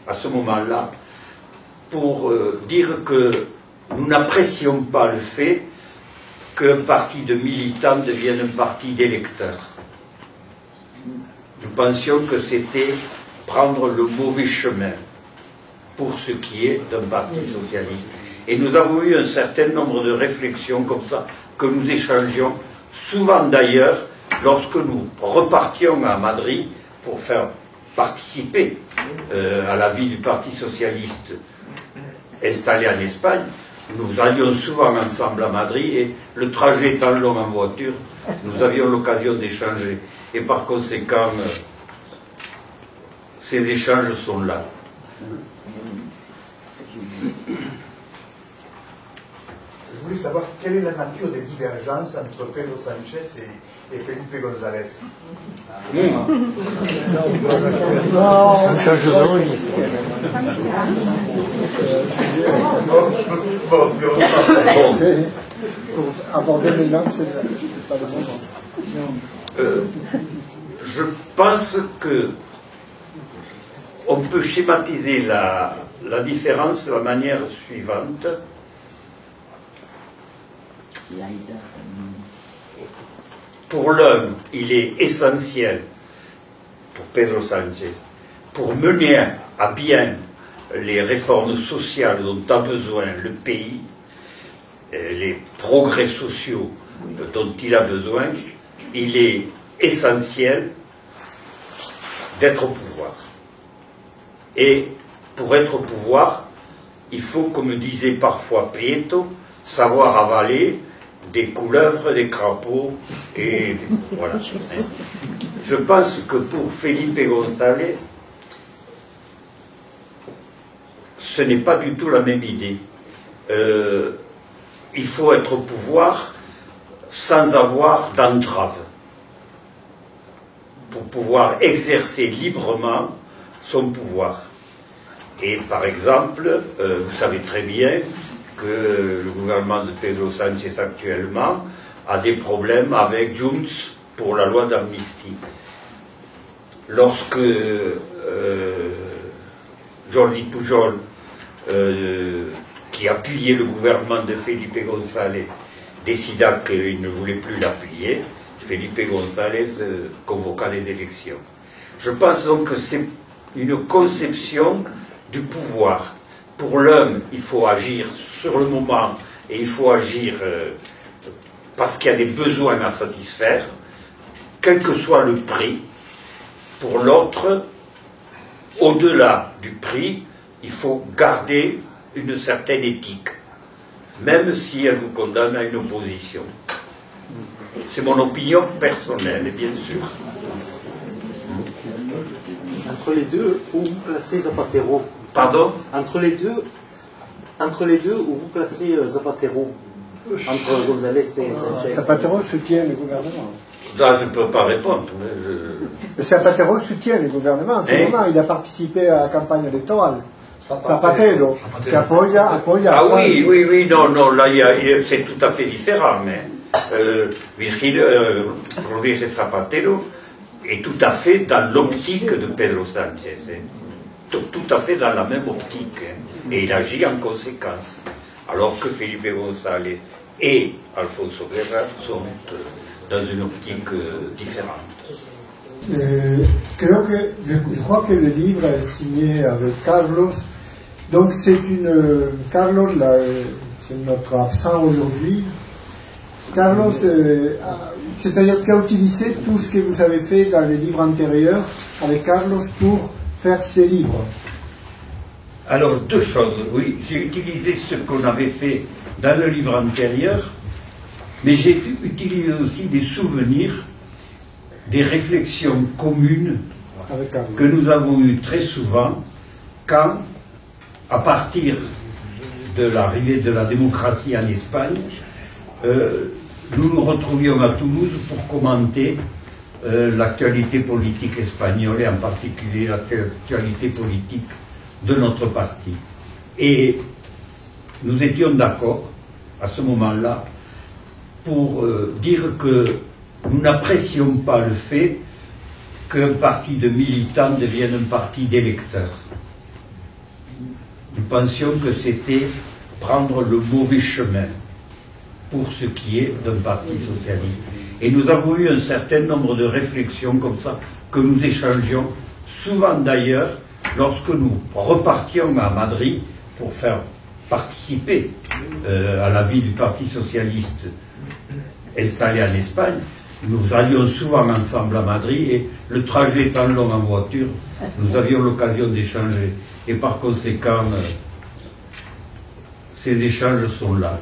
à ce moment-là pour dire que nous n'apprécions pas le fait qu'un parti de militants devienne un parti d'électeurs. Nous pensions que c'était prendre le mauvais chemin pour ce qui est d'un parti socialiste. Et nous avons eu un certain nombre de réflexions comme ça, que nous échangions, souvent d'ailleurs, lorsque nous repartions à Madrid pour faire participer à la vie du Parti socialiste installé en Espagne, nous allions souvent ensemble à Madrid et le trajet étant long en voiture, nous avions l'occasion d'échanger. Et par conséquent, ces échanges sont là. Je voulais savoir quelle est la nature des divergences entre Pedro Sánchez et Felipe González. Ça change vraiment l'histoire. Pour aborder maintenant, c'est pas le moment. Je pense que on peut schématiser la différence de la manière suivante. Pour l'un, il est essentiel, pour Pedro Sánchez, pour mener à bien les réformes sociales dont a besoin le pays, les progrès sociaux dont il a besoin, il est essentiel d'être au pouvoir. Et pour être au pouvoir, il faut, comme disait parfois Prieto, savoir avaler des couleuvres, des crapauds, et voilà. Je pense que pour Felipe González, ce n'est pas du tout la même idée. Il faut être au pouvoir sans avoir d'entrave, pour pouvoir exercer librement son pouvoir. Et par exemple, vous savez très bien que le gouvernement de Pedro Sánchez actuellement a des problèmes avec Junts pour la loi d'amnistie. Lorsque Jordi Pujol, qui appuyait le gouvernement de Felipe González, décida qu'il ne voulait plus l'appuyer, Felipe González convoqua les élections. Je pense donc que c'est une conception du pouvoir. Pour l'homme, il faut agir sur le moment et il faut agir parce qu'il y a des besoins à satisfaire, quel que soit le prix. Pour l'autre, au-delà du prix, il faut garder une certaine éthique, même si elle vous condamne à une opposition. C'est mon opinion personnelle, bien sûr. Entre les deux, où vous placez Zapatero? Pardon? Entre les deux, où vous placez Zapatero? Entre González et Sánchez. Zapatero soutient le gouvernement. Là, je ne peux pas répondre. Mais Zapatero soutient le gouvernement. En ce moment, il a participé à la campagne électorale. Zapatero, qui appoya Ah oui, non, là, c'est tout à fait différent. Mais Rodríguez Zapatero est tout à fait dans l'optique de Pedro Sánchez. Tout à fait dans la même optique. Et il agit en conséquence. Alors que Felipe González et Alfonso Guerra sont dans une optique différente. Je crois que le livre est signé avec Carlos. Donc Carlos, c'est notre absent aujourd'hui. Carlos, c'est-à-dire qu'il a utilisé tout ce que vous avez fait dans les livres antérieurs avec Carlos pour faire ces livres. Alors, deux choses. Oui, j'ai utilisé ce qu'on avait fait dans le livre antérieur, mais j'ai utilisé aussi des souvenirs, des réflexions communes que nous avons eues très souvent quand, à partir de l'arrivée de la démocratie en Espagne, nous nous retrouvions à Toulouse pour commenter l'actualité politique espagnole et en particulier l'actualité politique de notre parti. Et nous étions d'accord à ce moment-là pour dire que nous n'apprécions pas le fait qu'un parti de militants devienne un parti d'électeurs. Nous pensions que c'était prendre le mauvais chemin pour ce qui est d'un parti socialiste. Et nous avons eu un certain nombre de réflexions comme ça, que nous échangions, souvent d'ailleurs, lorsque nous repartions à Madrid pour faire participer à la vie du Parti socialiste installé en Espagne, nous allions souvent ensemble à Madrid et le trajet étant long en voiture, nous avions l'occasion d'échanger. Et par conséquent, ces échanges sont là.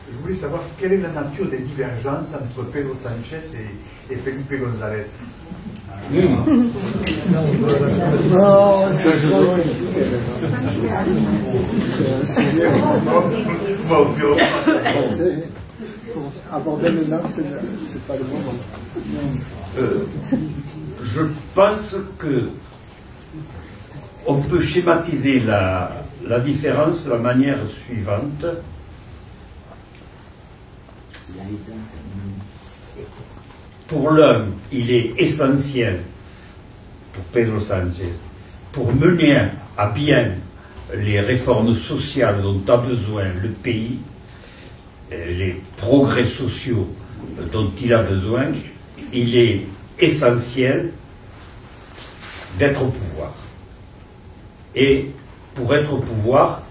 Je voulais savoir quelle est la nature des divergences entre Pedro Sánchez et Felipe González. Non, c'est pour aborder maintenant, c'est pas le moment. Je pense que on peut schématiser la différence de la manière suivante. Pour l'un, il est essentiel, pour Pedro Sánchez, pour mener à bien les réformes sociales dont a besoin le pays, les progrès sociaux dont il a besoin, il est essentiel d'être au pouvoir. Et pour être au pouvoir,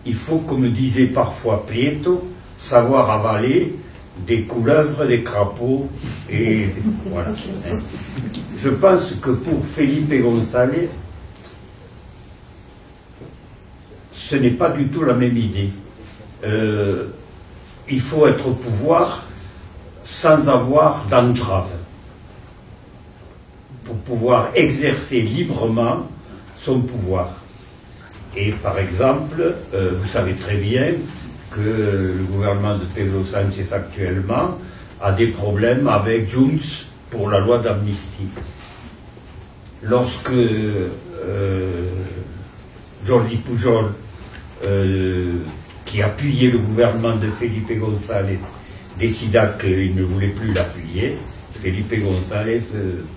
il faut, comme disait parfois Prieto, savoir avaler des couleuvres, des crapauds, et voilà. Je pense que pour Felipe González, ce n'est pas du tout la même idée. Il faut être au pouvoir sans avoir d'entrave, pour pouvoir exercer librement son pouvoir. Et par exemple, vous savez très bien que le gouvernement de Pedro Sánchez actuellement a des problèmes avec Junts pour la loi d'amnistie. Lorsque Jordi Pujol, qui appuyait le gouvernement de Felipe González, décida qu'il ne voulait plus l'appuyer, Felipe González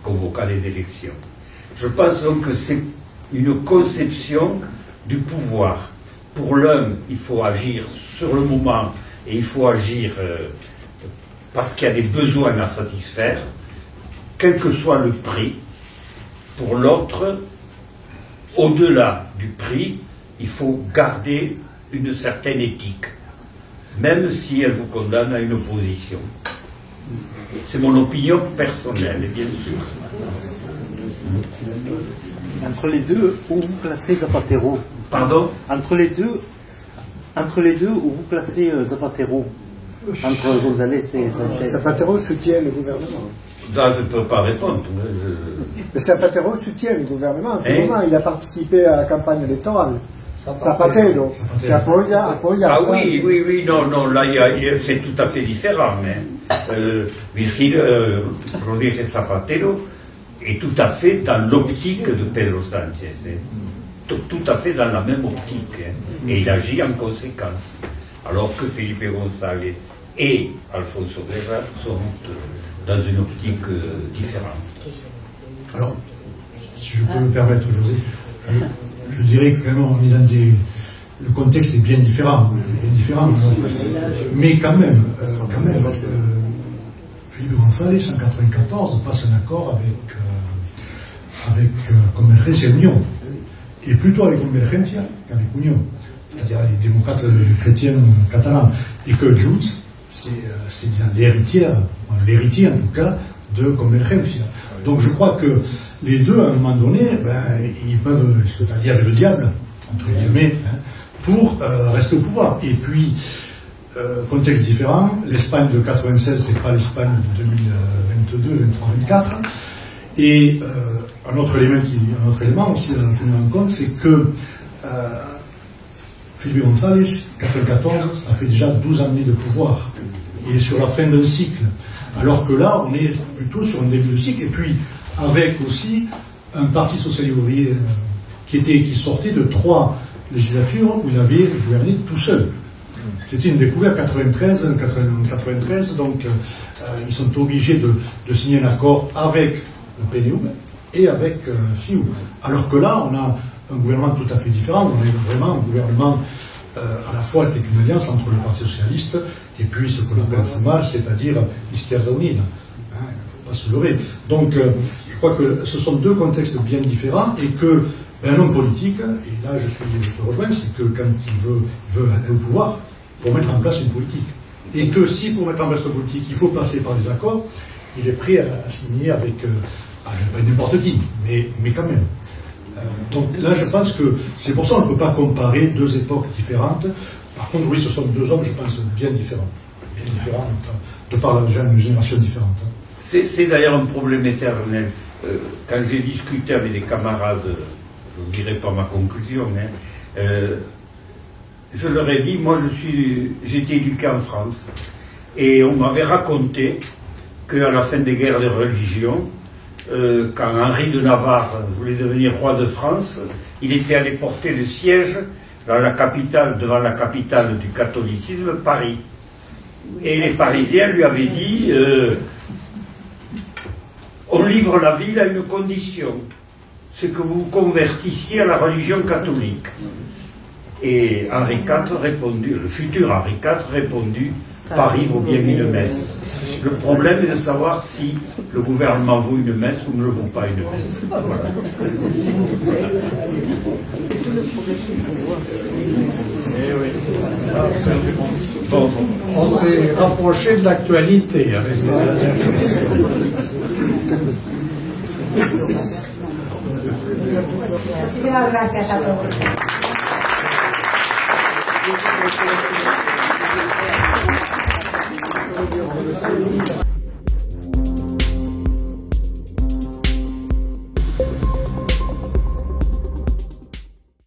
convoqua les élections. Je pense donc que c'est une conception du pouvoir. Pour l'un, il faut agir sur le moment et il faut agir parce qu'il y a des besoins à satisfaire, quel que soit le prix. Pour l'autre, au-delà du prix, il faut garder une certaine éthique, même si elle vous condamne à une opposition. C'est mon opinion personnelle, bien sûr. Entre les deux, où vous placez Zapatero? Pardon? Entre les deux, où vous placez Zapatero? Entre González et Sánchez. Zapatero soutient le gouvernement. Là, je ne peux pas répondre. Mais Zapatero soutient le gouvernement. En ce moment, il a participé à la campagne électorale. Zapatero, qui appoya Ah oui, non, là, c'est tout à fait différent. Virgilio Rodríguez Zapatero est tout à fait dans l'optique de Pedro Sánchez. Tout à fait dans la même optique. Et il agit en conséquence. Alors que Felipe González et Alfonso Guerra sont dans une optique différente. Alors, si je peux me permettre, José, je dirais que quand même, on est dans le contexte est bien différent. Mais quand même, Felipe González, en 1994, passe un accord avec Convergencia y Unión, et plutôt avec Convergencia qu'avec Unión, c'est-à-dire les démocrates chrétiens catalans, et que Junts, c'est bien l'héritier en tout cas, de Convergencia. Donc je crois que les deux, à un moment donné, ils peuvent se allier avec le diable, entre guillemets, pour rester au pouvoir. Et puis, contexte différent, l'Espagne de 96, c'est pas l'Espagne de 2022, 23, 24. Et un autre élément aussi à tenir en compte, c'est que Felipe González, 94, ça fait déjà 12 années de pouvoir. Il est sur la fin d'un cycle. Alors que là, on est plutôt sur un début de cycle. Et puis, avec aussi un parti social ouvrier qui sortait de 3 législatures où il avait gouverné tout seul. C'était une découverte en 93, donc ils sont obligés de signer un accord avec le PNU et avec CIU. Alors que là, on a un gouvernement tout à fait différent. On a vraiment un gouvernement à la fois qui est une alliance entre le Parti socialiste et puis ce qu'on appelle Sumar, c'est-à-dire Izquierda Unida. Il ne faut pas se leurrer. Donc, je crois que ce sont deux contextes bien différents et que un homme politique, et là je te rejoins, c'est que quand il veut aller au pouvoir, pour mettre en place une politique. Et que si pour mettre en place une politique, il faut passer par des accords, il est prêt à signer avec pas n'importe qui, mais quand même. Donc là, je pense que c'est pour ça qu'on ne peut pas comparer deux époques différentes. Par contre, oui, ce sont deux hommes, je pense, bien différents. Bien différents, de par une génération différente. C'est d'ailleurs un problème éternel. Quand j'ai discuté avec des camarades, je ne dirai pas ma conclusion, hein, je leur ai dit, moi j'ai été éduqué en France, et on m'avait raconté qu'à la fin des guerres de religion, quand Henri de Navarre voulait devenir roi de France, il était allé porter le siège dans la capitale, devant la capitale du catholicisme, Paris. Et les Parisiens lui avaient dit on livre la ville à une condition, c'est que vous vous convertissiez à la religion catholique. Et Henri IV répondit, le futur Henri IV répondit, Paris vaut bien une messe. Le problème est de savoir si le gouvernement vaut une messe ou ne le vaut pas une messe. Voilà. Bon, on s'est rapproché de l'actualité avec ces dernières questions. Muchísimas gracias a todos.